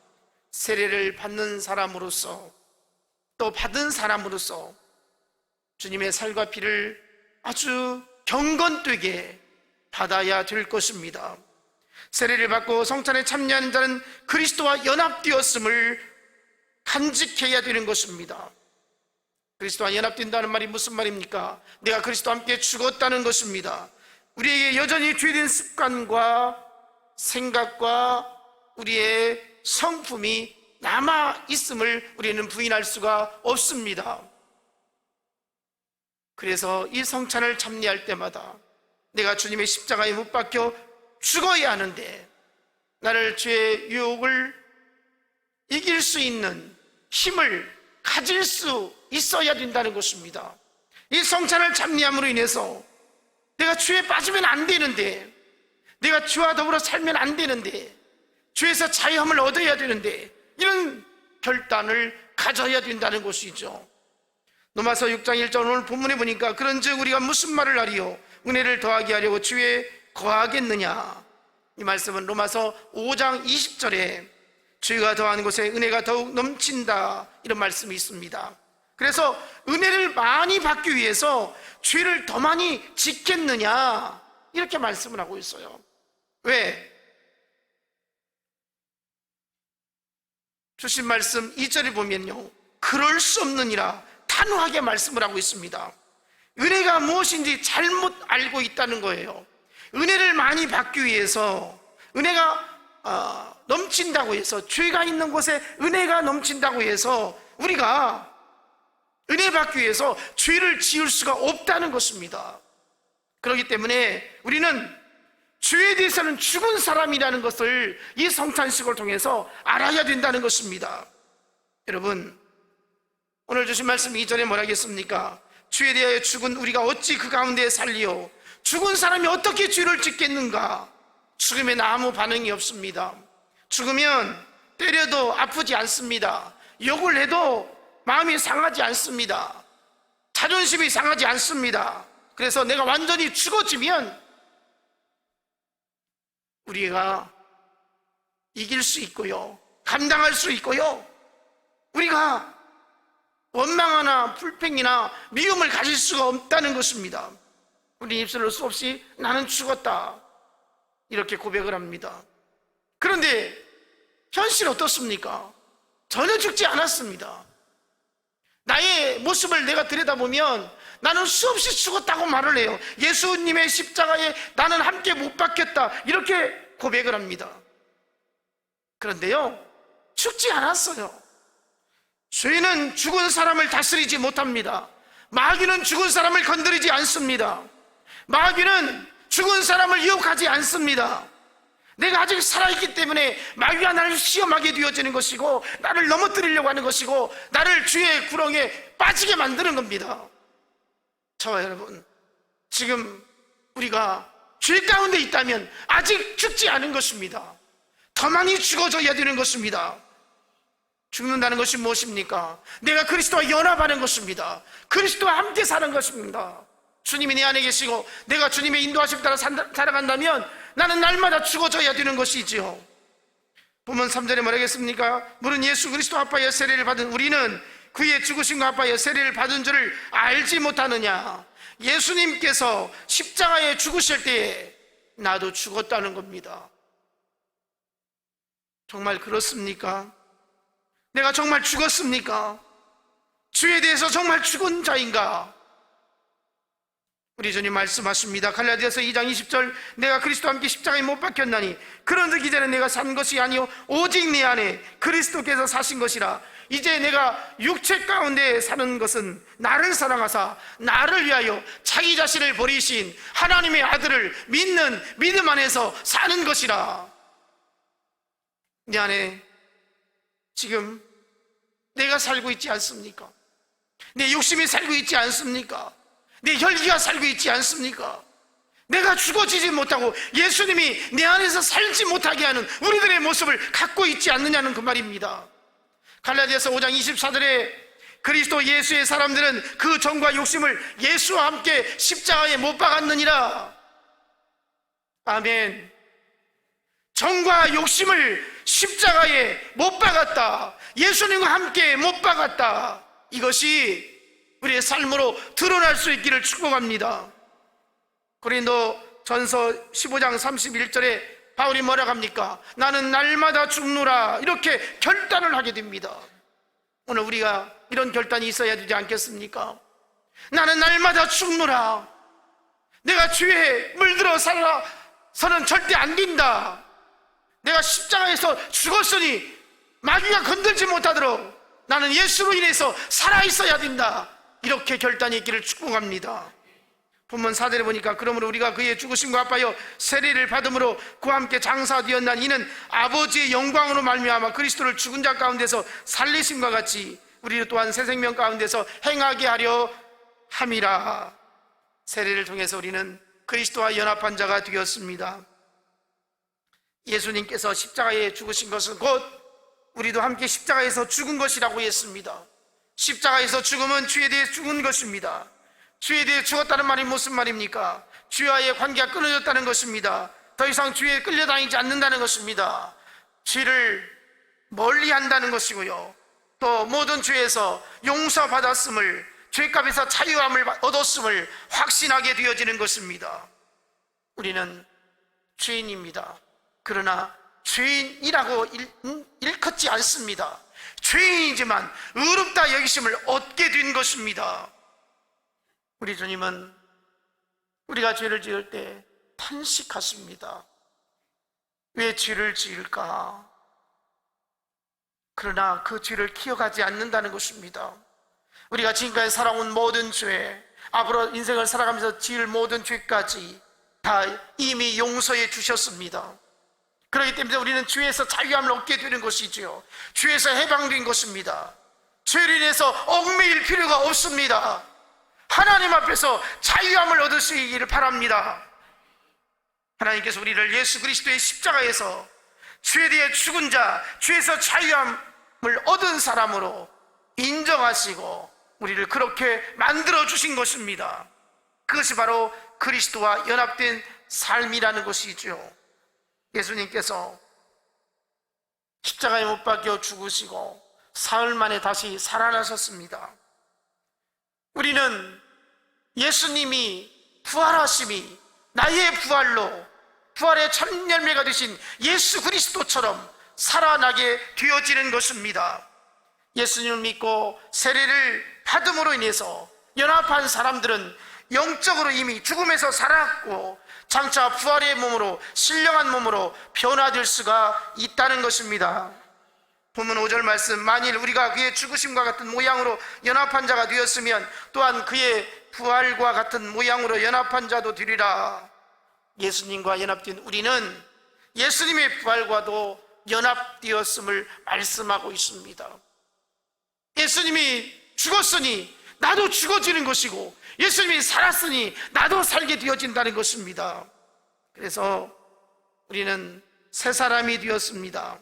세례를 받는 사람으로서 또 받은 사람으로서 주님의 살과 피를 아주 경건되게 받아야 될 것입니다. 세례를 받고 성찬에 참여하는 자는 그리스도와 연합되었음을 간직해야 되는 것입니다. 그리스도와 연합된다는 말이 무슨 말입니까? 내가 그리스도와 함께 죽었다는 것입니다. 우리에게 여전히 죄된 습관과 생각과 우리의 성품이 남아있음을 우리는 부인할 수가 없습니다. 그래서 이 성찬을 참여할 때마다 내가 주님의 십자가에 못 박혀 죽어야 하는데 나를 죄의 유혹을 이길 수 있는 힘을 가질 수 있어야 된다는 것입니다. 이 성찬을 참여함으로 인해서 내가 죄에 빠지면 안 되는데, 내가 죄와 더불어 살면 안 되는데, 죄에서 자유함을 얻어야 되는데, 이런 결단을 가져야 된다는 것이죠. 로마서 6장 1절 오늘 본문에 보니까 그런즉 우리가 무슨 말을 하리요? 은혜를 더하게 하려고 죄에 거하겠느냐? 이 말씀은 로마서 5장 20절에 죄가 더한 곳에 은혜가 더욱 넘친다, 이런 말씀이 있습니다. 그래서 은혜를 많이 받기 위해서 죄를 더 많이 짓겠느냐, 이렇게 말씀을 하고 있어요. 왜? 주신 말씀 2절에 보면요, 그럴 수 없느니라 단호하게 말씀을 하고 있습니다. 은혜가 무엇인지 잘못 알고 있다는 거예요. 은혜를 많이 받기 위해서, 은혜가 넘친다고 해서, 죄가 있는 곳에 은혜가 넘친다고 해서 우리가 은혜 받기 위해서 죄를 지을 수가 없다는 것입니다. 그렇기 때문에 우리는 죄에 대해서는 죽은 사람이라는 것을 이 성찬식을 통해서 알아야 된다는 것입니다. 여러분, 오늘 주신 말씀 2절에 뭐라 하겠습니까? 죄에 대하여 죽은 우리가 어찌 그 가운데 살리요? 죽은 사람이 어떻게 죄를 짓겠는가? 죽으면 아무 반응이 없습니다. 죽으면 때려도 아프지 않습니다. 욕을 해도 마음이 상하지 않습니다. 자존심이 상하지 않습니다. 그래서 내가 완전히 죽어지면 우리가 이길 수 있고요, 감당할 수 있고요, 우리가 원망하나 불평이나 미움을 가질 수가 없다는 것입니다. 우리 입술로 수없이 나는 죽었다, 이렇게 고백을 합니다. 그런데 현실 어떻습니까? 전혀 죽지 않았습니다. 나의 모습을 내가 들여다보면 나는 수없이 죽었다고 말을 해요. 예수님의 십자가에 나는 함께 못 박혔다, 이렇게 고백을 합니다. 그런데요, 죽지 않았어요. 죄는 죽은 사람을 다스리지 못합니다. 마귀는 죽은 사람을 건드리지 않습니다. 마귀는 죽은 사람을 유혹하지 않습니다. 내가 아직 살아있기 때문에 마귀가 나를 시험하게 되어지는 것이고, 나를 넘어뜨리려고 하는 것이고, 나를 죄의 구렁에 빠지게 만드는 겁니다. 저와 여러분, 지금 우리가 죄 가운데 있다면 아직 죽지 않은 것입니다. 더 많이 죽어져야 되는 것입니다. 죽는다는 것이 무엇입니까? 내가 그리스도와 연합하는 것입니다. 그리스도와 함께 사는 것입니다. 주님이 내 안에 계시고 내가 주님의 인도하심 따라 살아간다면 나는 날마다 죽어져야 되는 것이지요. 본문 3절에 뭐라겠습니까? 물은 예수 그리스도 아파여 세례를 받은 우리는 그의 죽으심과 아파여 세례를 받은 줄을 알지 못하느냐? 예수님께서 십자가에 죽으실 때에 나도 죽었다는 겁니다. 정말 그렇습니까? 내가 정말 죽었습니까? 주에 대해서 정말 죽은 자인가? 우리 주님 말씀하십니다. 갈라디아서 2장 20절, 내가 그리스도와 함께 십자가에 못 박혔나니 그런즉 이제는 내가 산 것이 아니요 오직 내 안에 그리스도께서 사신 것이라. 이제 내가 육체 가운데 사는 것은 나를 사랑하사 나를 위하여 자기 자신을 버리신 하나님의 아들을 믿는 믿음 안에서 사는 것이라. 내 안에 지금 내가 살고 있지 않습니까? 내 욕심이 살고 있지 않습니까? 내 혈기가 살고 있지 않습니까? 내가 죽어지지 못하고 예수님이 내 안에서 살지 못하게 하는 우리들의 모습을 갖고 있지 않느냐는 그 말입니다. 갈라디아서 5장 24절에 그리스도 예수의 사람들은 그 정과 욕심을 예수와 함께 십자가에 못 박았느니라. 아멘. 정과 욕심을 십자가에 못 박았다, 예수님과 함께 못 박았다, 이것이 우리의 삶으로 드러날 수 있기를 축복합니다. 고린도 전서 15장 31절에 바울이 뭐라고 합니까? 나는 날마다 죽노라, 이렇게 결단을 하게 됩니다. 오늘 우리가 이런 결단이 있어야 되지 않겠습니까? 나는 날마다 죽노라, 내가 죄에 물들어 살아서는 절대 안 된다, 내가 십자가에서 죽었으니 마귀가 건들지 못하도록 나는 예수로 인해서 살아있어야 된다, 이렇게 결단이 있기를 축복합니다. 본문 4절에 보니까 그러므로 우리가 그의 죽으심과 합하여 세례를 받음으로 그와 함께 장사되었나 이는 아버지의 영광으로 말미암아 그리스도를 죽은 자 가운데서 살리심과 같이 우리를 또한 새 생명 가운데서 행하게 하려 함이라. 세례를 통해서 우리는 그리스도와 연합한 자가 되었습니다. 예수님께서 십자가에 죽으신 것은 곧 우리도 함께 십자가에서 죽은 것이라고 했습니다. 십자가에서 죽음은 죄에 대해 죽은 것입니다. 죄에 대해 죽었다는 말이 무슨 말입니까? 죄와의 관계가 끊어졌다는 것입니다. 더 이상 죄에 끌려다니지 않는다는 것입니다. 죄를 멀리한다는 것이고요, 또 모든 죄에서 용서받았음을, 죄값에서 자유함을 얻었음을 확신하게 되어지는 것입니다. 우리는 죄인입니다. 그러나 죄인이라고 일컫지 않습니다. 죄인이지만 의롭다 여기심을 얻게 된 것입니다. 우리 주님은 우리가 죄를 지을 때 탄식하십니다. 왜 죄를 지을까? 그러나 그 죄를 기억하지 않는다는 것입니다. 우리가 지금까지 살아온 모든 죄, 앞으로 인생을 살아가면서 지을 모든 죄까지 다 이미 용서해 주셨습니다. 그렇기 때문에 우리는 죄에서 자유함을 얻게 되는 것이지요, 죄에서 해방된 것입니다. 죄로 인해서 얽매일 필요가 없습니다. 하나님 앞에서 자유함을 얻으시기를 바랍니다. 하나님께서 우리를 예수 그리스도의 십자가에서 죄에 대해 죽은 자, 죄에서 자유함을 얻은 사람으로 인정하시고 우리를 그렇게 만들어 주신 것입니다. 그것이 바로 그리스도와 연합된 삶이라는 것이죠. 예수님께서 십자가에 못 박혀 죽으시고 사흘 만에 다시 살아나셨습니다. 우리는 예수님이 부활하심이 나의 부활로 부활의 첫 열매가 되신 예수 그리스도처럼 살아나게 되어지는 것입니다. 예수님을 믿고 세례를 받음으로 인해서 연합한 사람들은 영적으로 이미 죽음에서 살아났고 장차 부활의 몸으로, 신령한 몸으로 변화될 수가 있다는 것입니다. 본문 5절 말씀, 만일 우리가 그의 죽으심과 같은 모양으로 연합한 자가 되었으면 또한 그의 부활과 같은 모양으로 연합한 자도 되리라. 예수님과 연합된 우리는 예수님의 부활과도 연합되었음을 말씀하고 있습니다. 예수님이 죽었으니 나도 죽어지는 것이고, 예수님이 살았으니 나도 살게 되어진다는 것입니다. 그래서 우리는 새 사람이 되었습니다.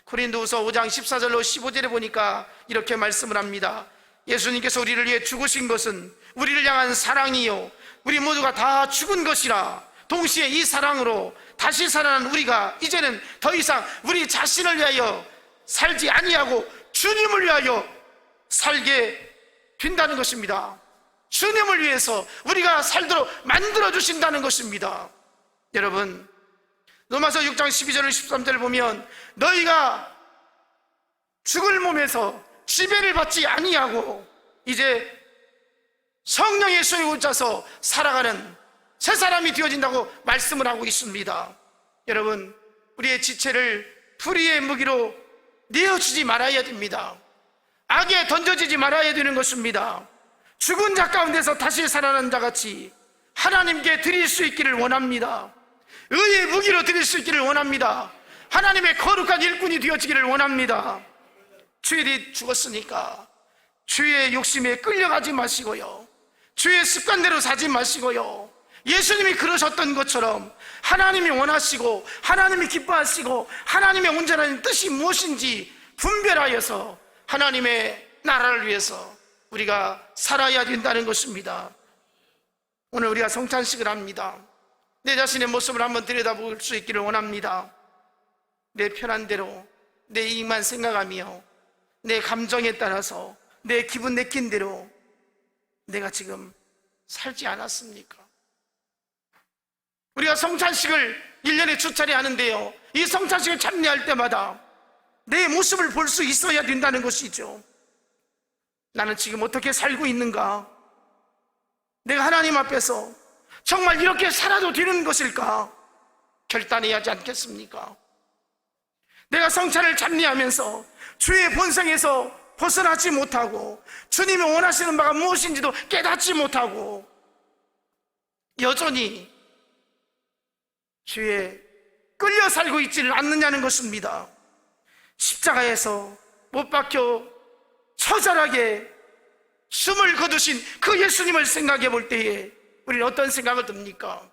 고린도후서 5장 14절로 15절에 보니까 이렇게 말씀을 합니다. 예수님께서 우리를 위해 죽으신 것은 우리를 향한 사랑이요, 우리 모두가 다 죽은 것이라. 동시에 이 사랑으로 다시 살아난 우리가 이제는 더 이상 우리 자신을 위하여 살지 아니하고 주님을 위하여 살게 된다는 것입니다. 주님을 위해서 우리가 살도록 만들어주신다는 것입니다. 여러분, 로마서 6장 12절 13절을 보면 너희가 죽을 몸에서 지배를 받지 아니하고 이제 성령의 손에 붙잡아서 살아가는 새 사람이 되어진다고 말씀을 하고 있습니다. 여러분, 우리의 지체를 불의의 무기로 내어주지 말아야 됩니다. 악에 던져지지 말아야 되는 것입니다. 죽은 자 가운데서 다시 살아난 자같이 하나님께 드릴 수 있기를 원합니다. 의의 무기로 드릴 수 있기를 원합니다. 하나님의 거룩한 일꾼이 되어지기를 원합니다. 주일이 죽었으니까 주의 욕심에 끌려가지 마시고요, 주의 습관대로 사지 마시고요, 예수님이 그러셨던 것처럼 하나님이 원하시고 하나님이 기뻐하시고 하나님의 온전한 뜻이 무엇인지 분별하여서 하나님의 나라를 위해서 우리가 살아야 된다는 것입니다. 오늘 우리가 성찬식을 합니다. 내 자신의 모습을 한번 들여다볼 수 있기를 원합니다. 내 편한 대로 내 이익만 생각하며 내 감정에 따라서 내 기분 내킨 대로 내가 지금 살지 않았습니까? 우리가 성찬식을 1년에 주차례 하는데요, 이 성찬식을 참여할 때마다 내 모습을 볼 수 있어야 된다는 것이죠. 나는 지금 어떻게 살고 있는가? 내가 하나님 앞에서 정말 이렇게 살아도 되는 것일까? 결단해야 하지 않겠습니까? 내가 성찬을 참여하면서 주의 본성에서 벗어나지 못하고 주님이 원하시는 바가 무엇인지도 깨닫지 못하고 여전히 주에 끌려 살고 있지를 않느냐는 것입니다. 십자가에서 못 박혀 처절하게 숨을 거두신 그 예수님을 생각해 볼 때에 우리는 어떤 생각을 듭니까?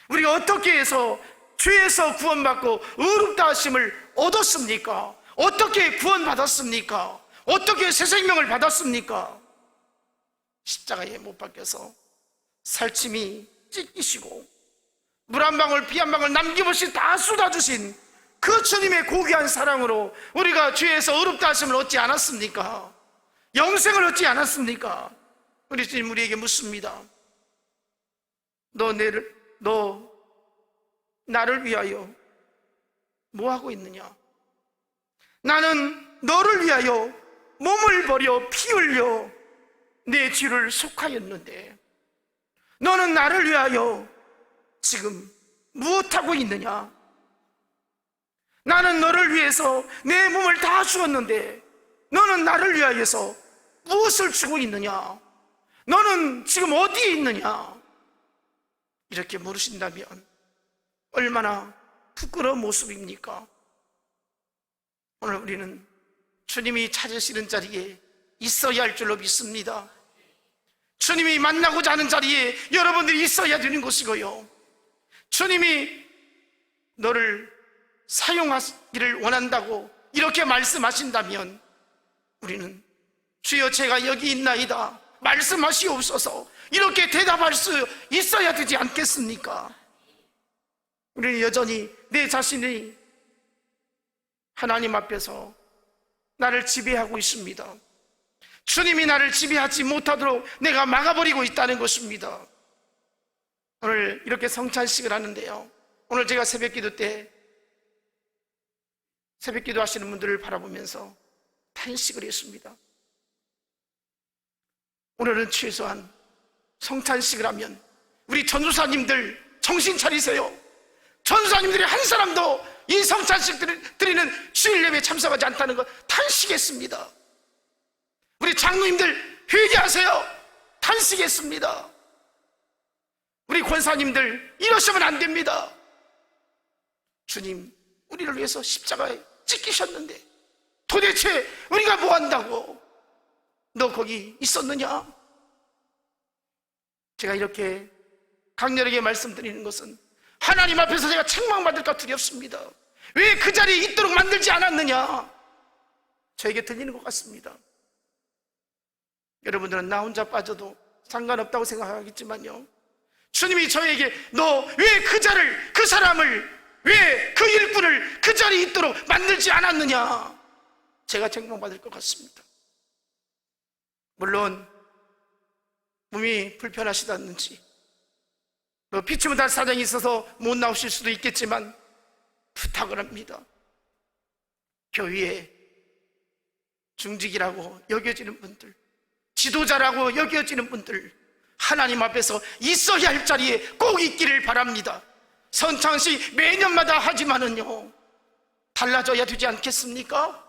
우리가 어떻게 해서 죄에서 구원받고 의롭다 하심을 얻었습니까? 어떻게 구원받았습니까? 어떻게 새 생명을 받았습니까? 십자가에 못 박혀서 살침이 찢기시고 물 한 방울 비 한 방울 남김없이 다 쏟아주신 그 주님의 고귀한 사랑으로 우리가 죄에서 의롭다 하심을 얻지 않았습니까? 영생을 얻지 않았습니까? 우리 주님 우리에게 묻습니다. 너 나를 위하여 뭐 하고 있느냐? 나는 너를 위하여 몸을 버려 피 흘려 내 죄를 속하였는데 너는 나를 위하여 지금 무엇하고 있느냐? 나는 너를 위해서 내 몸을 다 주었는데 너는 나를 위하여서 무엇을 주고 있느냐? 너는 지금 어디에 있느냐? 이렇게 물으신다면 얼마나 부끄러운 모습입니까? 오늘 우리는 주님이 찾으시는 자리에 있어야 할 줄로 믿습니다. 주님이 만나고자 하는 자리에 여러분들이 있어야 되는 것이고요, 주님이 너를 사용하기를 원한다고 이렇게 말씀하신다면 우리는 주여 제가 여기 있나이다 말씀하시옵소서 이렇게 대답할 수 있어야 되지 않겠습니까? 우리는 여전히 내 자신이 하나님 앞에서 나를 지배하고 있습니다. 주님이 나를 지배하지 못하도록 내가 막아버리고 있다는 것입니다. 오늘 이렇게 성찬식을 하는데요, 오늘 제가 새벽기도 때 새벽 기도 하시는 분들을 바라보면서 탄식을 했습니다. 오늘은 최소한 성탄식을 하면 우리 전도사님들 정신 차리세요. 전도사님들이 한 사람도 이 성탄식 드리는 주일 예배에 참석하지 않다는 거 탄식했습니다. 우리 장로님들 회개하세요. 탄식했습니다. 우리 권사님들 이러시면 안 됩니다. 주님, 우리를 위해서 십자가에 찍히셨는데 도대체 우리가 뭐 한다고? 너 거기 있었느냐? 제가 이렇게 강렬하게 말씀드리는 것은 하나님 앞에서 제가 책망받을까 두렵습니다. 왜 그 자리에 있도록 만들지 않았느냐? 저에게 들리는 것 같습니다. 여러분들은 나 혼자 빠져도 상관없다고 생각하겠지만요, 주님이 저에게 너 왜 그 사람을, 왜 그 일꾼을 그 자리에 있도록 만들지 않았느냐? 제가 책망받을 것 같습니다. 물론 몸이 불편하시다든지 피치 못할 사정이 있어서 못 나오실 수도 있겠지만 부탁을 합니다. 교회에 중직이라고 여겨지는 분들, 지도자라고 여겨지는 분들, 하나님 앞에서 있어야 할 자리에 꼭 있기를 바랍니다. 성찬식 매년마다 하지만은요, 달라져야 되지 않겠습니까?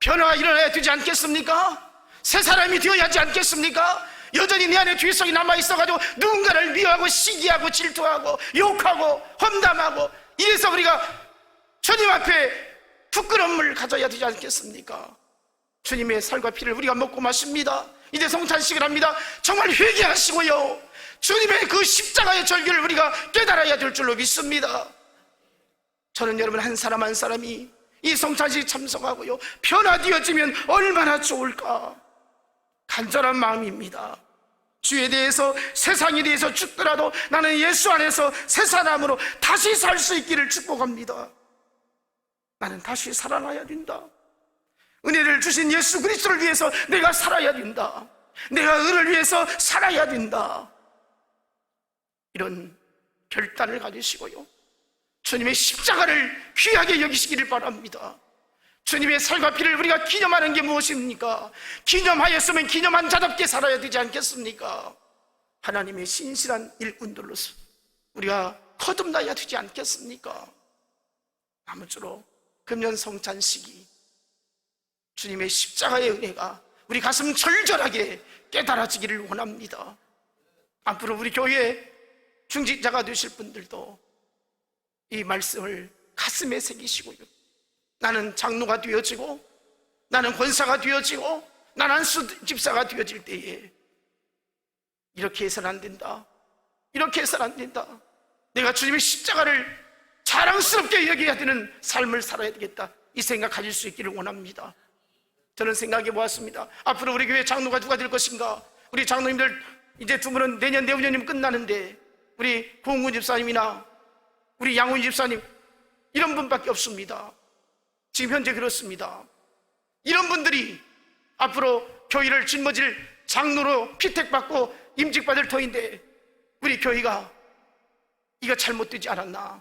변화가 일어나야 되지 않겠습니까? 새 사람이 되어야 하지 않겠습니까? 여전히 내 안에 죄성이 남아있어가지고 누군가를 미워하고 시기하고 질투하고 욕하고 험담하고 이래서 우리가 주님 앞에 부끄러움을 가져야 되지 않겠습니까? 주님의 살과 피를 우리가 먹고 마십니다. 이제 성찬식을 합니다. 정말 회개하시고요, 주님의 그 십자가의 절규를 우리가 깨달아야 될 줄로 믿습니다. 저는 여러분 한 사람 한 사람이 이 성찬식 참석하고요, 변화되어지면 얼마나 좋을까 간절한 마음입니다. 주에 대해서, 세상에 대해서 죽더라도 나는 예수 안에서 새 사람으로 다시 살 수 있기를 축복합니다. 나는 다시 살아나야 된다. 은혜를 주신 예수 그리스도를 위해서 내가 살아야 된다. 내가 은을 위해서 살아야 된다. 이런 결단을 가지시고요, 주님의 십자가를 귀하게 여기시기를 바랍니다. 주님의 살과 피를 우리가 기념하는 게 무엇입니까? 기념하였으면 기념한 자답게 살아야 되지 않겠습니까? 하나님의 신실한 일꾼들로서 우리가 거듭나야 되지 않겠습니까? 아무쪼록 금년 성찬식이 주님의 십자가의 은혜가 우리 가슴 절절하게 깨달아지기를 원합니다. 앞으로 우리 교회 중직자가 되실 분들도 이 말씀을 가슴에 새기시고요, 나는 장로가 되어지고 나는 권사가 되어지고 나는 한수 집사가 되어질 때에 이렇게 해서는 안 된다, 이렇게 해서는 안 된다, 내가 주님의 십자가를 자랑스럽게 여겨야 되는 삶을 살아야 되겠다, 이 생각 가질 수 있기를 원합니다. 저는 생각해 보았습니다. 앞으로 우리 교회 장로가 누가 될 것인가? 우리 장로님들 이제 두 분은 내년 내후년이면 끝나는데 우리 고은구 집사님이나 우리 양훈 집사님 이런 분밖에 없습니다. 지금 현재 그렇습니다. 이런 분들이 앞으로 교회를 짊어질 장로로 피택받고 임직받을 터인데 우리 교회가 이거 잘못되지 않았나?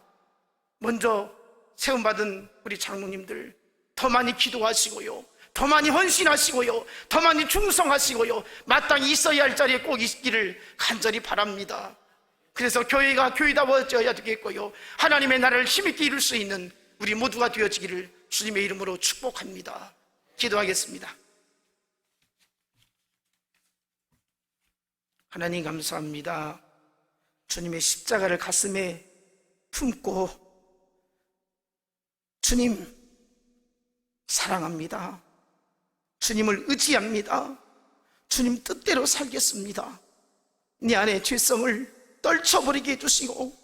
먼저 세움받은 우리 장로님들 더 많이 기도하시고요, 더 많이 헌신하시고요, 더 많이 충성하시고요, 마땅히 있어야 할 자리에 꼭 있기를 간절히 바랍니다. 그래서 교회가 교회다워져야 되겠고요, 하나님의 나라를 힘있게 이룰 수 있는 우리 모두가 되어지기를 주님의 이름으로 축복합니다. 기도하겠습니다. 하나님 감사합니다. 주님의 십자가를 가슴에 품고 주님 사랑합니다. 주님을 의지합니다. 주님 뜻대로 살겠습니다. 내 안에 죄성을 떨쳐버리게 해주시고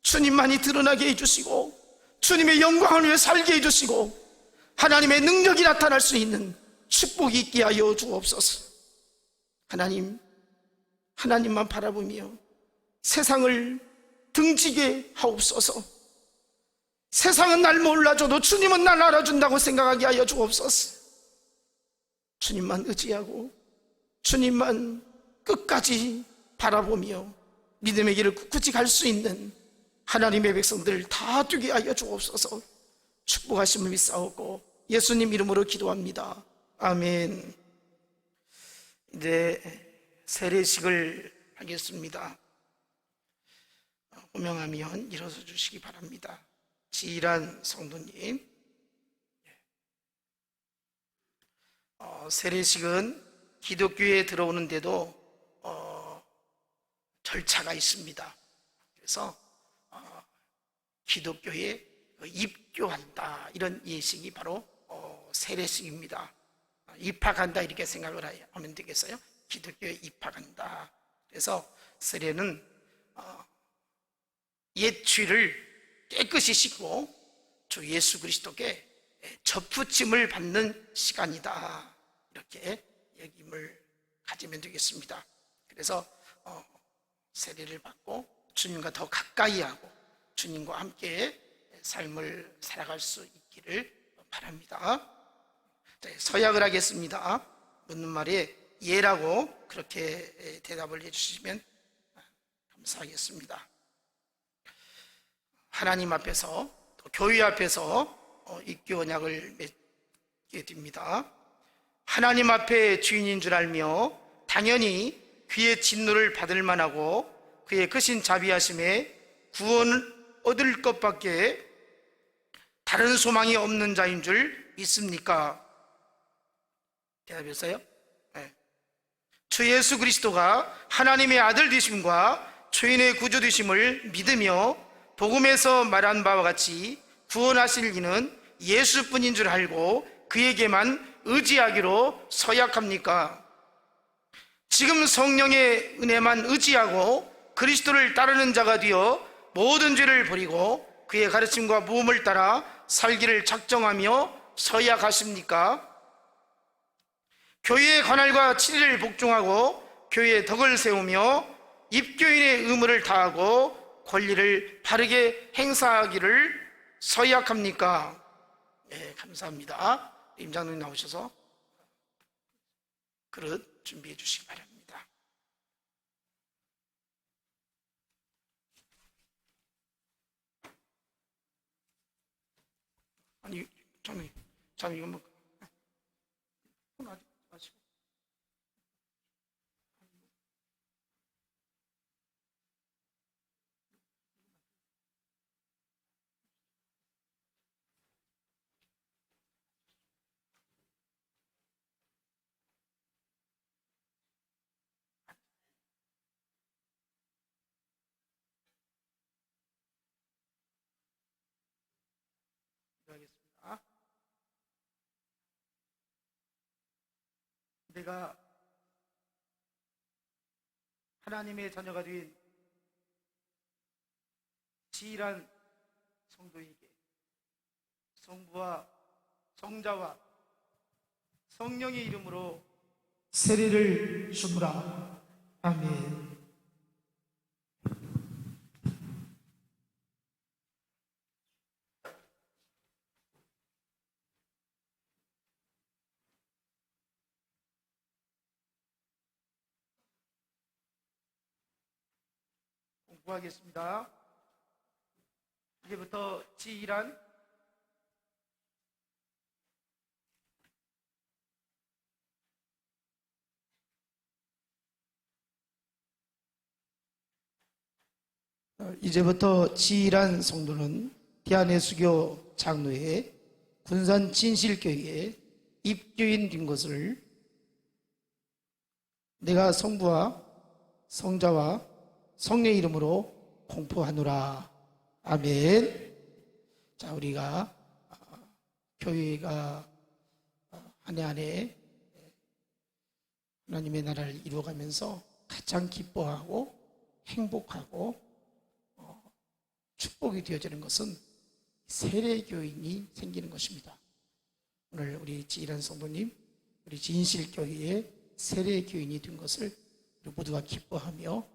주님만이 드러나게 해주시고 주님의 영광을 위해 살게 해주시고 하나님의 능력이 나타날 수 있는 축복이 있게 하여 주옵소서. 하나님만 바라보며 세상을 등지게 하옵소서. 세상은 날 몰라줘도 주님은 날 알아준다고 생각하게 하여 주옵소서. 주님만 의지하고 주님만 끝까지 바라보며 믿음의 길을 굳이 갈 수 있는 하나님의 백성들 다 되게 하여 주옵소서. 축복하심을 믿사오고 예수님 이름으로 기도합니다. 아멘. 이제 세례식을 하겠습니다. 호명하면 일어서 주시기 바랍니다. 지일한 성도님, 세례식은 기독교에 들어오는데도 절차가 있습니다. 그래서 기독교에 입교한다, 이런 예식이 바로 세례식입니다. 입학한다 이렇게 생각을 하면 되겠어요. 기독교에 입학한다. 그래서 세례는 옛 죄를 깨끗이 씻고 주 예수 그리스도께 접붙임을 받는 시간이다, 이렇게 얘기를 가지면 되겠습니다. 그래서 세례를 받고 주님과 더 가까이 하고 주님과 함께 삶을 살아갈 수 있기를 바랍니다. 서약을 하겠습니다. 묻는 말에 예라고 그렇게 대답을 해주시면 감사하겠습니다. 하나님 앞에서 또 교회 앞에서 입교 언약을 맺게 됩니다. 하나님 앞에 주인인 줄 알며 당연히 그의 진노를 받을 만하고 그의 크신 자비하심에 구원을 얻을 것밖에 다른 소망이 없는 자인 줄 믿습니까? 대답했어요? 네. 주 예수 그리스도가 하나님의 아들 되심과 죄인의 구주 되심을 믿으며 복음에서 말한 바와 같이 구원하실 이는 예수뿐인 줄 알고 그에게만 의지하기로 서약합니까? 지금 성령의 은혜만 의지하고 그리스도를 따르는 자가 되어 모든 죄를 버리고 그의 가르침과 모험을 따라 살기를 작정하며 서약하십니까? 교회의 관할과 치리를 복종하고 교회의 덕을 세우며 입교인의 의무를 다하고 권리를 바르게 행사하기를 서약합니까? 네, 감사합니다. 임장로님 나오셔서 그릇 준비해 주시기 바랍니다. 아니, 참 이거 뭐 아직 마시고. 하겠습니다. 내가 하나님의 자녀가 된 지일한 성도에게 성부와 성자와 성령의 이름으로 세례를 주노라. 아멘. 공부하겠습니다. 이제부터 지일한 성도는 대한예수교 장로회 군산 진실교회에 입교인 된 것을 내가 성부와 성자와 성령의 이름으로 공포하노라. 아멘. 자, 우리가 교회가 한 해 한 해 하나님의 나라를 이루어가면서 가장 기뻐하고 행복하고 축복이 되어지는 것은 세례교인이 생기는 것입니다. 오늘 우리 지일한 성도님, 우리 진실교회에 세례교인이 된 것을 우리 모두가 기뻐하며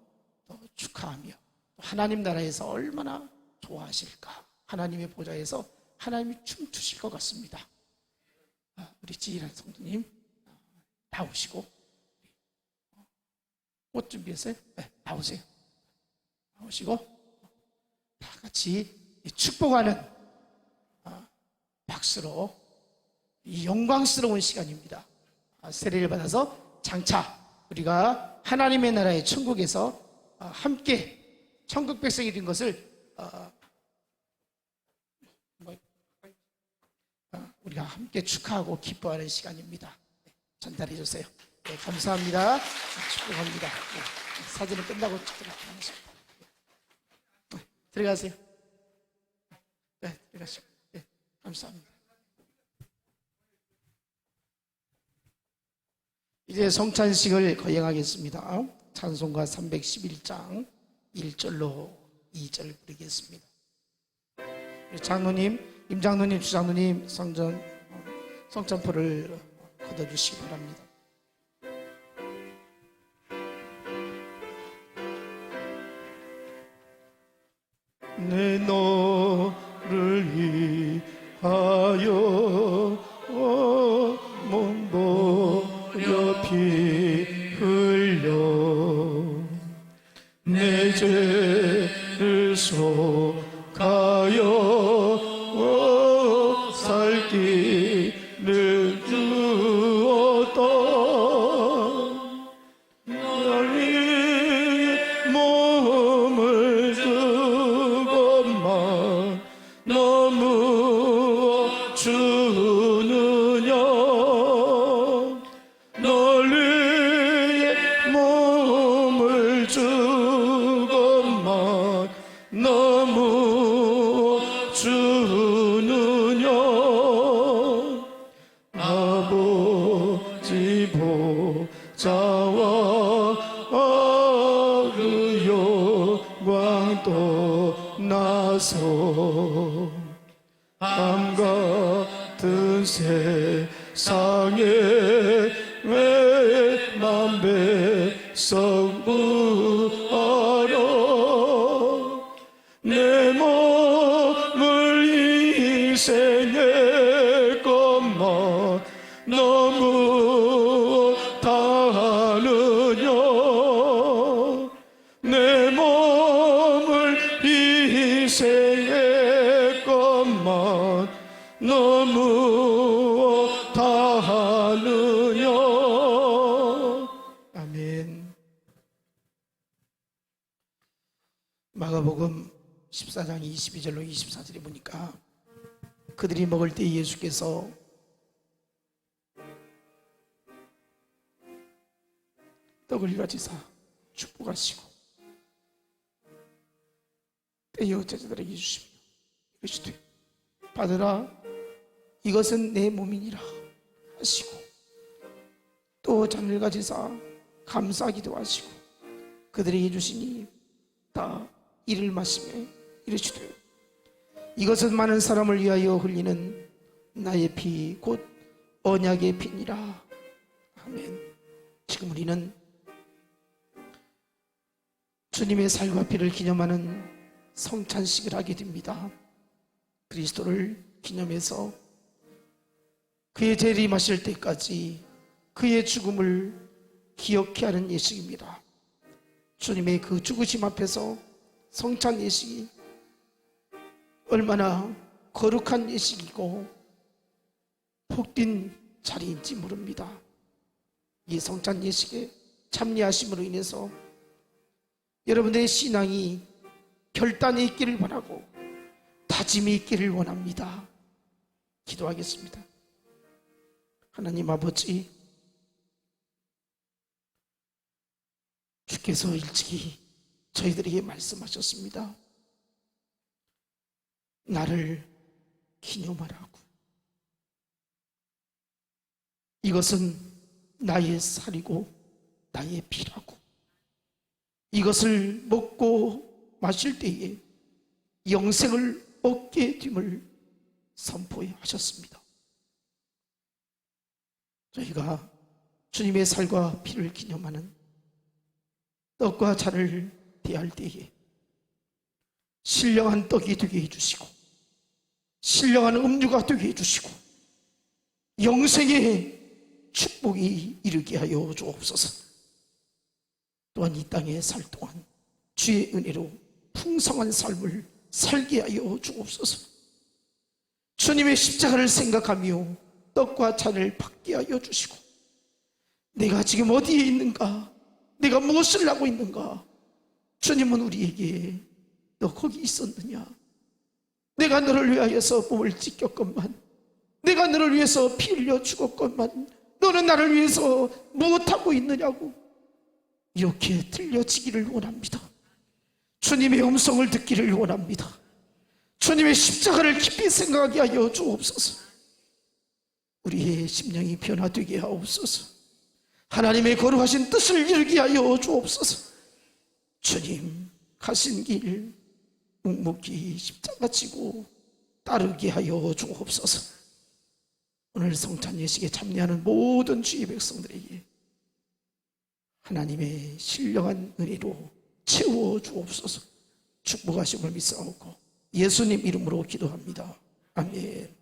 또 축하하며 하나님 나라에서 얼마나 좋아하실까. 하나님의 보좌에서 하나님이 춤추실 것 같습니다. 우리 지일한 성도님 나오시고 옷 준비했어요? 네, 나오세요. 나오시고 다 같이 축복하는 박수로 이 영광스러운 시간입니다. 세례를 받아서 장차 우리가 하나님의 나라의 천국에서 함께 천국 백성이 된 것을 우리가 함께 축하하고 기뻐하는 시간입니다. 전달해 주세요. 네, 감사합니다. 축복합니다. 네, 사진은 끝나고 찍도록 하겠습니다. 네, 들어가세요. 네, 들어가시고. 네, 감사합니다. 이제 성찬식을 거행하겠습니다. 찬송가 311장 1절로 2절 부르겠습니다. 장로님, 임장로님, 주장로님 성찬포를 걷어주시기 바랍니다. 내 너를 위하여 몸부려 피 흘려 내 죄를 속하여 살 길을 주었다. 널 위해 몸을 주고만 너무 주느냐. 널 위해 몸을 주고만 너무 주느냐. 아버지 보좌와 그 영광 떠나서 밤 같은 세상에 왜만 백성 구하러 내 몸을 희생할 것만 너무 다하느냐. 내 몸을 희생할 것만 너무 다하느냐. 아멘. 마가복음 14장 22절로 24절에 보니까 그들이 먹을 때 예수께서 떡을 가지사 축복하시고 떼어 제자들에게 주시며 이르시되 받으라 이것은 내 몸이니라 하시고 또 잔을 가지사 감사하기도 하시고 그들에게 주시니 다 이를 마시며 이르시되 이것은 많은 사람을 위하여 흘리는 나의 피 곧 언약의 피니라. 아멘. 지금 우리는 주님의 살과 피를 기념하는 성찬식을 하게 됩니다. 그리스도를 기념해서 그의 재림하실 때까지 그의 죽음을 기억케 하는 예식입니다. 주님의 그 죽으심 앞에서 성찬 예식이 얼마나 거룩한 예식이고 복된 자리인지 모릅니다. 이 성찬 예식에 참여하심으로 인해서 여러분들의 신앙이 결단이 있기를 바라고 다짐이 있기를 원합니다. 기도하겠습니다. 하나님 아버지, 주께서 일찍이 저희들에게 말씀하셨습니다. 나를 기념하라고. 이것은 나의 살이고 나의 피라고. 이것을 먹고 마실 때에 영생을 얻게 됨을 선포하셨습니다. 저희가 주님의 살과 피를 기념하는 떡과 잔을 대할 때에 신령한 떡이 되게 해주시고 신령한 음료가 되게 해주시고 영생의 축복이 이르게 하여 주옵소서. 또한 이 땅에 살 동안 주의 은혜로 풍성한 삶을 살게 하여 주옵소서. 주님의 십자가를 생각하며 떡과 잔을 받게 하여 주시고, 내가 지금 어디에 있는가, 내가 무엇을 하고 있는가, 주님은 우리에게 너 거기 있었느냐, 내가 너를 위하여서 몸을 찢겼건만, 내가 너를 위해서 피 흘려 죽었건만, 너는 나를 위해서 무엇하고 있느냐고 이렇게 들려지기를 원합니다. 주님의 음성을 듣기를 원합니다. 주님의 십자가를 깊이 생각하게 하여 주옵소서. 우리의 심령이 변화되게 하옵소서. 하나님의 거룩하신 뜻을 이루게 하여 주옵소서. 주님 가신 길 묵묵히 십자가 지고 따르게 하여 주옵소서. 오늘 성찬 예식에 참여하는 모든 주의 백성들에게 하나님의 신령한 은혜로 채워 주옵소서. 축복하심을 믿사오고 예수님 이름으로 기도합니다. 아멘.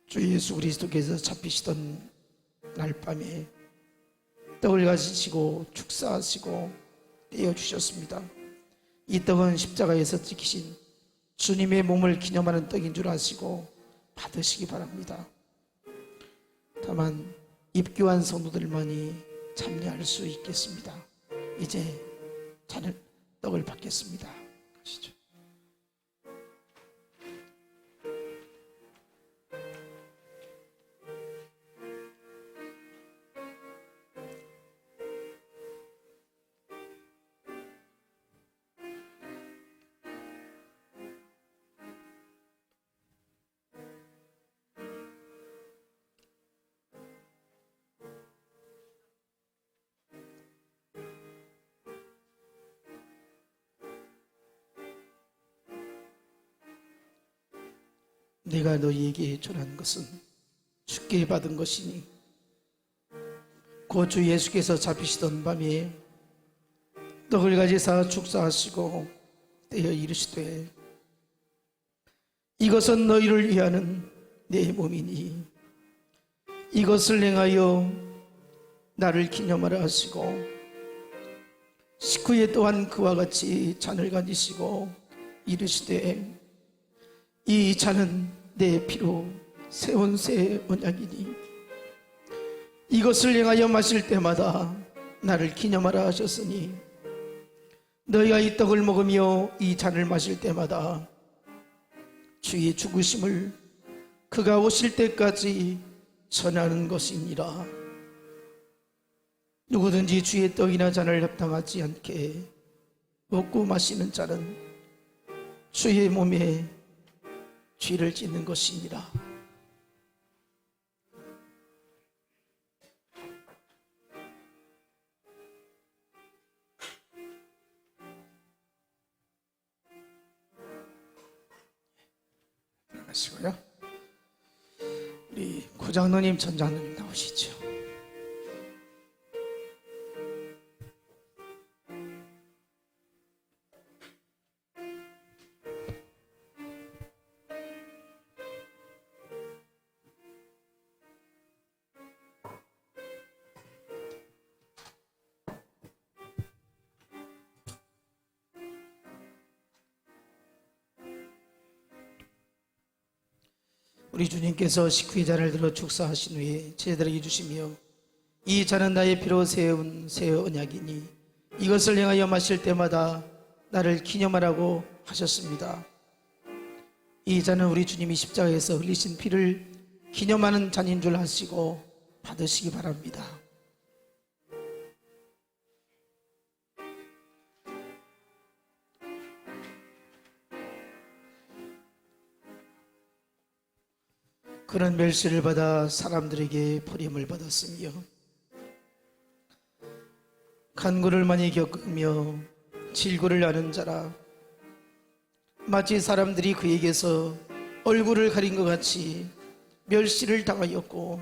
주 예수 그리스도께서 잡히시던 날 밤에 떡을 가지시고 축사하시고 떼어주셨습니다. 이 떡은 십자가에서 찍히신 주님의 몸을 기념하는 떡인 줄 아시고 받으시기 바랍니다. 다만 입교한 성도들만이 참여할 수 있겠습니다. 이제 떡을 받겠습니다. 가시죠. 내가 너희에게 전한 것은 주께 받은 것이니 곧 주 예수께서 잡히시던 밤에 떡을 가지사 축사하시고 떼어 이르시되 이것은 너희를 위하는 내 몸이니 이것을 행하여 나를 기념하라 하시고 식후에 또한 그와 같이 잔을 가지시고 이르시되 이 잔은 내 피로 세운 새 언약이니 이것을 행하여 마실 때마다 나를 기념하라 하셨으니 너희가 이 떡을 먹으며 이 잔을 마실 때마다 주의 죽으심을 그가 오실 때까지 전하는 것이니라. 누구든지 주의 떡이나 잔을 협당하지 않게 먹고 마시는 자는 주의 몸에 죄를 짓는 것이니라. 들어가시고요. 우리 고장로님, 전장로님 나오시죠. 우리 주님께서 식후의 잔을 들어 축사하신 후에 제자들에게 주시며 이 잔은 나의 피로 세운 새 언약이니 이것을 행하여 마실 때마다 나를 기념하라고 하셨습니다. 이 잔은 우리 주님이 십자가에서 흘리신 피를 기념하는 잔인 줄 아시고 받으시기 바랍니다. 그는 멸시를 받아 사람들에게 버림을 받았으며 간구를 많이 겪으며 질고를 하는 자라. 마치 사람들이 그에게서 얼굴을 가린 것 같이 멸시를 당하였고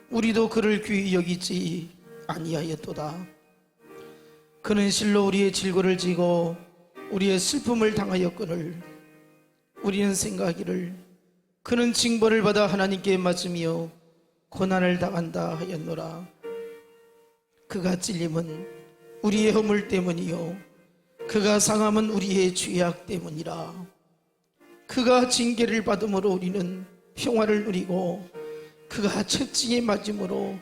우리도 그를 귀히 여기지 아니하였도다. 그는 실로 우리의 질고를 지고 우리의 슬픔을 당하였거늘 우리는 생각하기를 그는 징벌을 받아 하나님께 맞으며 고난을 당한다 하였노라. 그가 찔림은 우리의 허물 때문이요 그가 상함은 우리의 죄악 때문이라. 그가 징계를 받음으로 우리는 평화를 누리고 그가 채찍에 맞음으로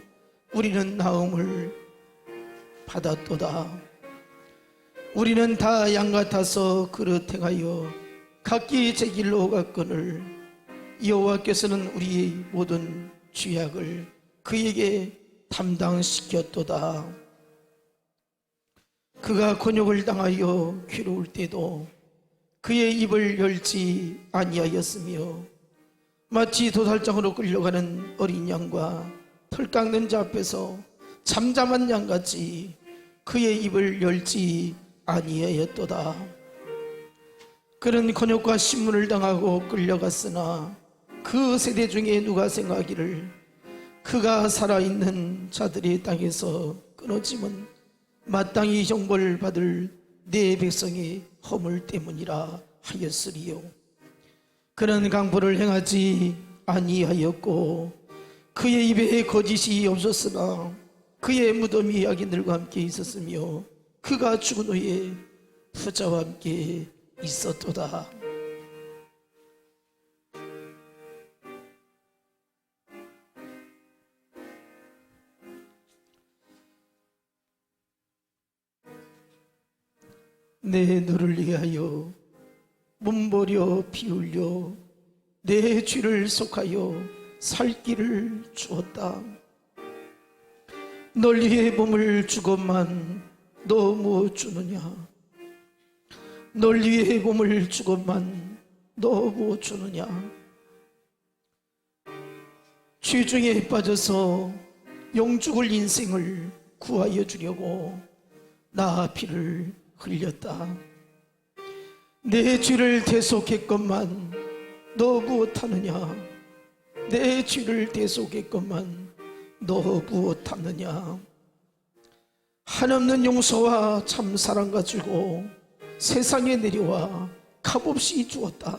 우리는 나음을 받았도다. 우리는 다 양같아서 그릇 행하여 각기 제 길로 갔거늘 여호와께서는 우리의 모든 죄악을 그에게 담당시켰도다. 그가 곤욕을 당하여 괴로울 때도 그의 입을 열지 아니하였으며 마치 도살장으로 끌려가는 어린 양과 털 깎는 자 앞에서 잠잠한 양같이 그의 입을 열지 아니하였도다. 그는 곤욕과 신문을 당하고 끌려갔으나 그 세대 중에 누가 생각하기를 그가 살아있는 자들의 땅에서 끊어짐은 마땅히 형벌을 받을 내 백성의 허물 때문이라 하였으리요. 그는 강포를 행하지 아니하였고 그의 입에 거짓이 없었으나 그의 무덤이 악인들과 함께 있었으며 그가 죽은 후에 부자와 함께 있었도다. 내 너를 위하여 몸버려 피 흘려 내 죄를 속하여 살 길을 주었다. 널리의 몸을 주건만 너 뭐 주느냐? 널리의 몸을 주건만 너 뭐 주느냐? 죄 중에 빠져서 영죽을 인생을 구하여 주려고 나 피를 흘렸다. 내 죄를 대속했건만 너 무엇하느냐? 내 죄를 대속했건만 너 무엇하느냐? 한없는 용서와 참 사랑 가지고 세상에 내려와 값없이 주었다.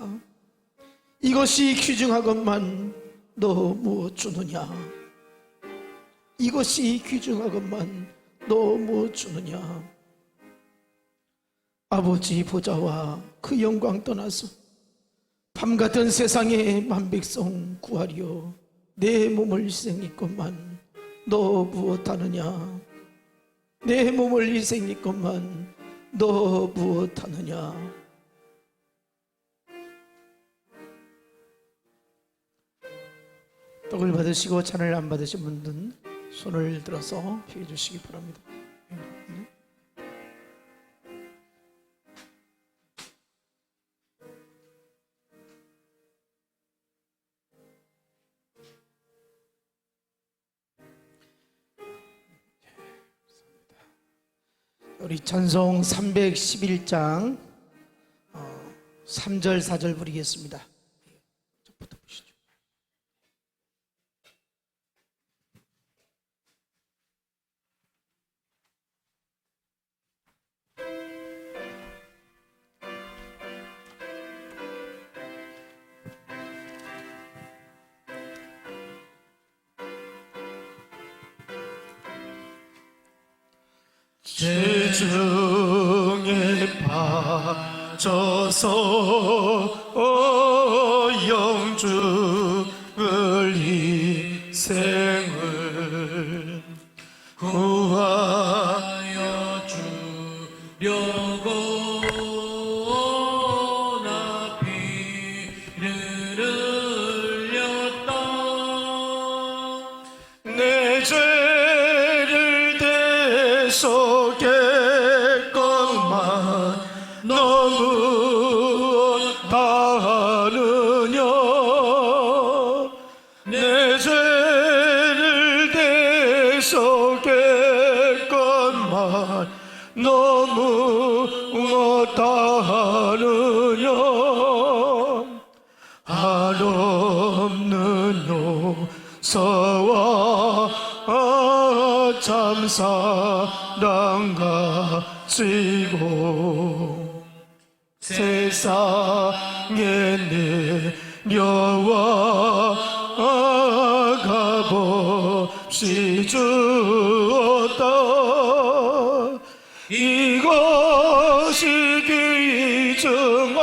이것이 귀중하건만 너 무엇 주느냐? 이것이 귀중하건만 너 무엇 주느냐? 아버지 보좌와 그 영광 떠나서 밤같은 세상에 만백성 구하려 내 몸을 희생했건만 너 무엇하느냐? 내 몸을 희생했건만 너 무엇하느냐? 떡을 받으시고 잔을 안 받으신 분들은 손을 들어서 피해 주시기 바랍니다. 우리 찬송 311장 3절 4절 부르겠습니다. 부터 보시죠. 죄 중에 빠져서 영죽을 희생을 구하여 주려고 나 피를 흘렸다. 내 죄를 대속했건만 너무 다하느냐? 내 죄를 대속했건만 너무 다하느냐? 하나님의 없는 용서와 참 사랑 가지고 세상에 내려와 값없이 주었다. 이것이 귀중한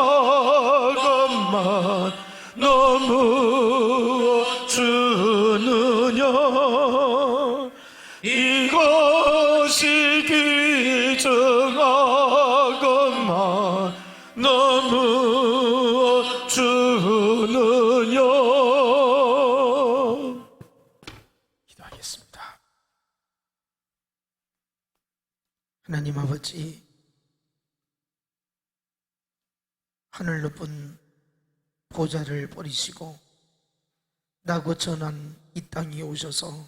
것만 너무 주느냐. 이것이 귀중한 것만 너무 주느냐. 기도하겠습니다. 하나님 아버지, 하늘 높은 보좌를 버리시고 나고 전한 이 땅에 오셔서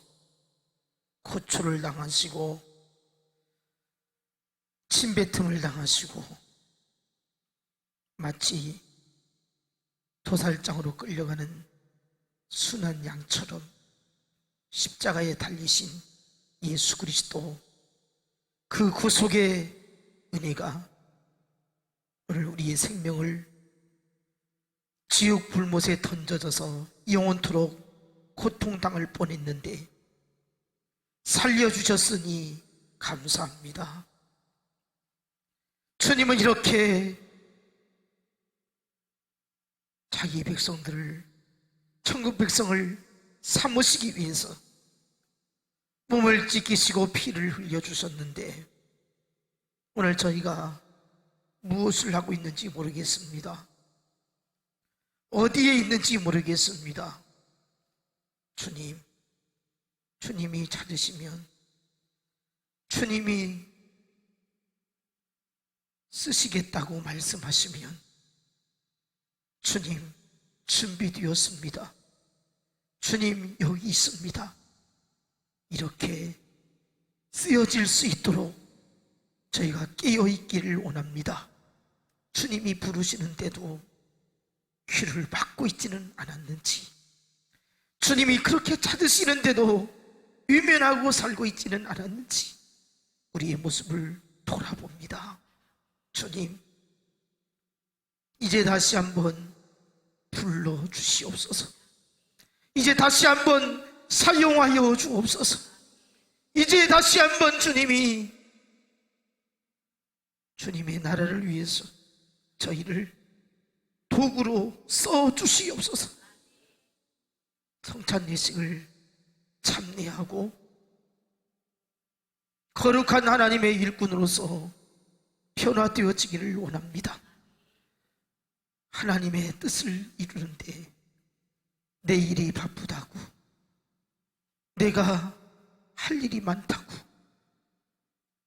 고초를 당하시고 침뱉음을 당하시고 마치 도살장으로 끌려가는 순한 양처럼 십자가에 달리신 예수 그리스도, 그 구속의 은혜가 오늘 우리의 생명을 지옥 불못에 던져져서 영원토록 고통당할 뻔했는데 살려주셨으니 감사합니다. 주님은 이렇게 자기 백성들을, 천국 백성을 삼으시기 위해서 몸을 찢기시고 피를 흘려주셨는데 오늘 저희가 무엇을 하고 있는지 모르겠습니다. 어디에 있는지 모르겠습니다. 주님, 주님이 찾으시면, 주님이 쓰시겠다고 말씀하시면 주님 준비되었습니다. 주님 여기 있습니다. 이렇게 쓰여질 수 있도록 저희가 깨어있기를 원합니다. 주님이 부르시는데도 귀를 막고 있지는 않았는지, 주님이 그렇게 찾으시는데도 외면하고 살고 있지는 않았는지 우리의 모습을 돌아봅니다. 주님, 이제 다시 한번 불러주시옵소서. 이제 다시 한번 사용하여 주옵소서. 이제 다시 한번 주님이 주님의 나라를 위해서 저희를 도구로 써주시옵소서. 성찬 예식을 참례하고 거룩한 하나님의 일꾼으로서 변화되어지기를 원합니다. 하나님의 뜻을 이루는데 내 일이 바쁘다고, 내가 할 일이 많다고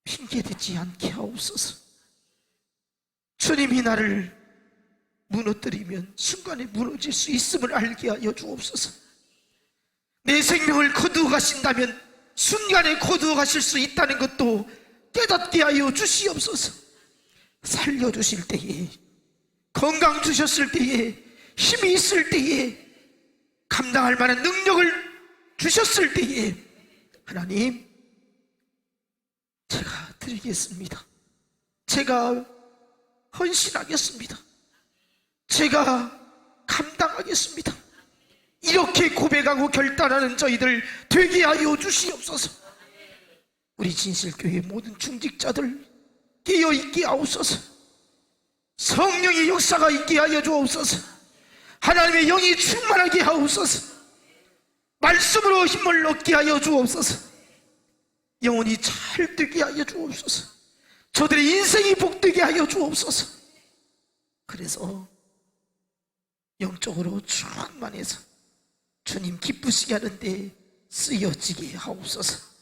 핑계대지 않게 하옵소서. 주님이 나를 무너뜨리면 순간에 무너질 수 있음을 알게 하여 주옵소서. 내 생명을 거두어 가신다면 순간에 거두어 가실 수 있다는 것도 깨닫게 하여 주시옵소서. 살려주실 때에, 건강 주셨을 때에, 힘이 있을 때에, 감당할 만한 능력을 주셨을 때에 하나님, 제가 드리겠습니다. 제가 헌신하겠습니다. 제가 감당하겠습니다. 이렇게 고백하고 결단하는 저희들 되게 하여 주시옵소서. 우리 진실교회 모든 중직자들 깨어있게 하옵소서. 성령의 역사가 있게 하여 주옵소서. 하나님의 영이 충만하게 하옵소서. 말씀으로 힘을 얻게 하여 주옵소서. 영혼이 잘 되게 하여 주옵소서. 저들의 인생이 복되게 하여 주옵소서. 그래서 영적으로 충만해서 주님 기쁘시게 하는데 쓰여지게 하옵소서.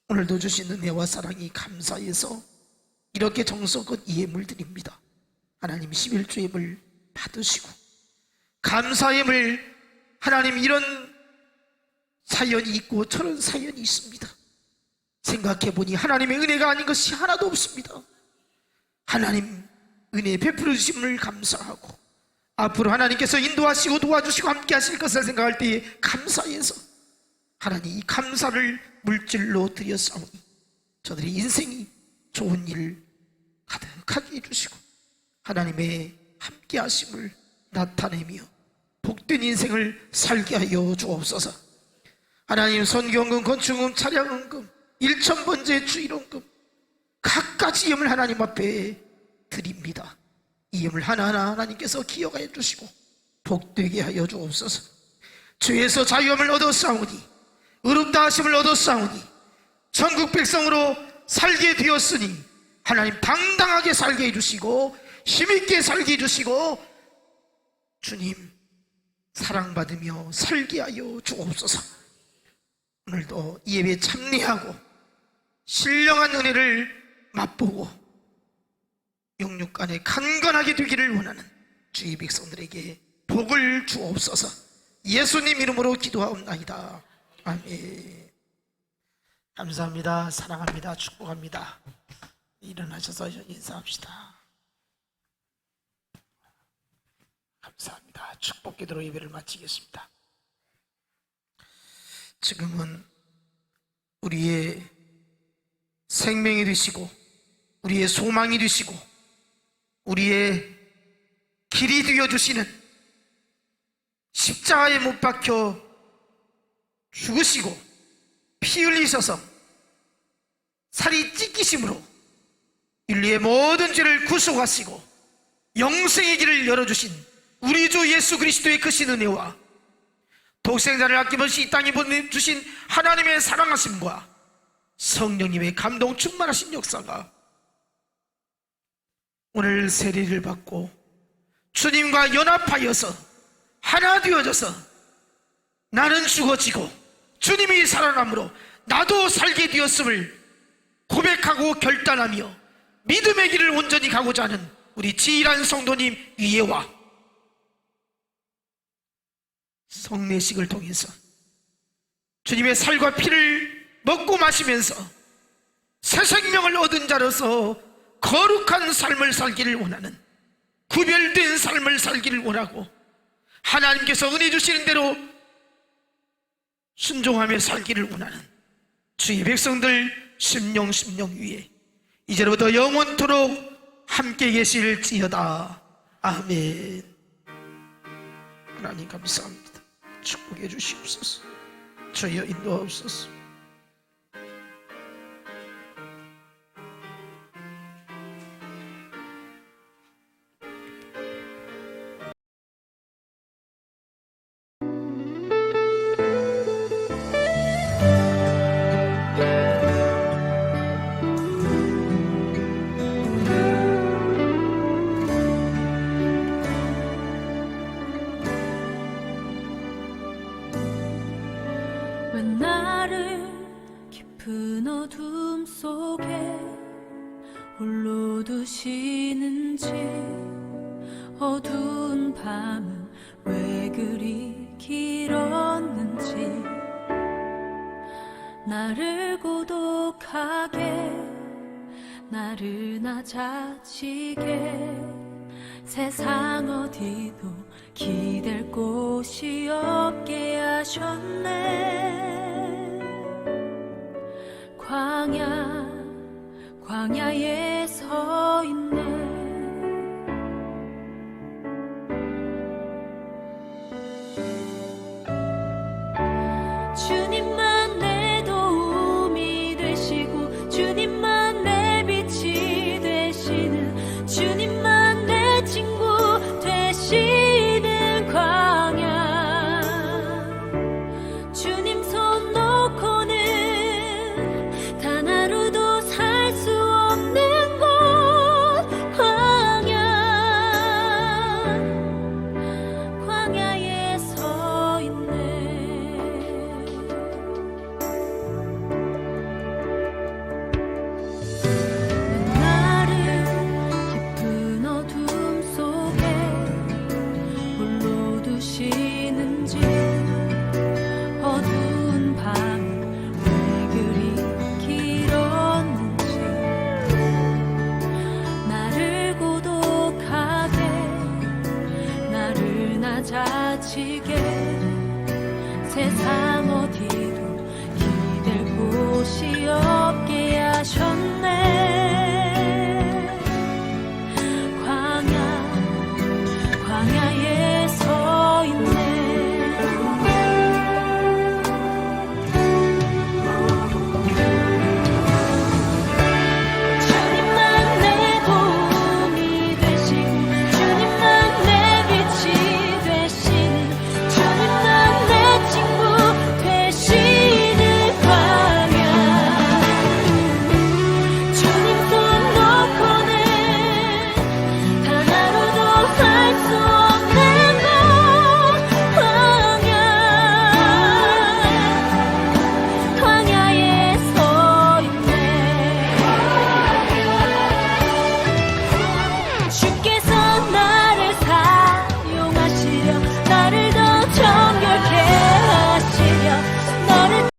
오늘도 주신 은혜와 사랑이 감사해서 이렇게 정성껏 예물 드립니다. 하나님 11조 예물 받으시고, 감사예물, 하나님 이런 사연이 있고 저런 사연이 있습니다. 생각해보니 하나님의 은혜가 아닌 것이 하나도 없습니다. 하나님 은혜 베풀어 주심을 감사하고 앞으로 하나님께서 인도하시고 도와주시고 함께 하실 것을 생각할 때에 감사해서 하나님 이 감사를 물질로 드렸사오니 저들의 인생이 좋은 일 가득하게 해주시고 하나님의 함께 하심을 나타내며 복된 인생을 살게 하여 주옵소서. 하나님 선교헌금, 건축헌금, 차량헌금, 일천번제 주일헌금 각가지 예물 하나님 앞에 드립니다. 이 예물 하나하나 하나님께서 기억하여 주시고 복되게 하여 주옵소서. 죄에서 자유함을 얻었사오니 의롭다 하심을 얻었사오니 천국 백성으로 살게 되었으니 하나님 당당하게 살게 해주시고 힘있게 살게 해주시고 주님 사랑받으며 살게 하여 주옵소서. 오늘도 이 예배에 참여하고 신령한 은혜를 맛보고 영육간에 강건하게 되기를 원하는 주의 백성들에게 복을 주옵소서. 예수님 이름으로 기도하옵나이다. 아멘. 감사합니다. 사랑합니다. 축복합니다. 일어나셔서 인사합시다. 감사합니다. 축복 기도로 예배를 마치겠습니다. 지금은 우리의 생명이 되시고 우리의 소망이 되시고 우리의 길이 되어주시는 십자가에 못 박혀 죽으시고 피 흘리셔서 살이 찢기심으로 인류의 모든 죄를 구속하시고 영생의 길을 열어주신 우리 주 예수 그리스도의 크신 은혜와 독생자를 아낌없이 이 땅에 보내주신 하나님의 사랑하심과 성령님의 감동 충만하신 역사가 오늘 세례를 받고 주님과 연합하여서 하나 되어져서 나는 죽어지고 주님이 살아남으로 나도 살게 되었음을 고백하고 결단하며 믿음의 길을 온전히 가고자 하는 우리 지일한 성도님 위에와 성례식을 통해서 주님의 살과 피를 먹고 마시면서 새 생명을 얻은 자로서 거룩한 삶을 살기를 원하는 구별된 삶을 살기를 원하고 하나님께서 은혜 주시는 대로 순종하며 살기를 원하는 주의 백성들 심령 위에 이제로부터 영원토록 함께 계실지어다. 아멘. 하나님 감사합니다. 축복해 주시옵소서. 저희여 인도하옵소서. 왜 나를 깊은 어둠 속에 홀로 두시는지 어두운 밤은 왜 그리 길었는지 나를 고독하게 나를 낮아지게 세상 어디도 기댈 곳이 없게 하셨네. 광야에 서 있네. 주님만 내 도움이 되시고 주님만 내 빛이 되시는 주님만 내 친구 되시는 광야 주님 손 놓고는 단 하루도 살 수 없는 곳 세상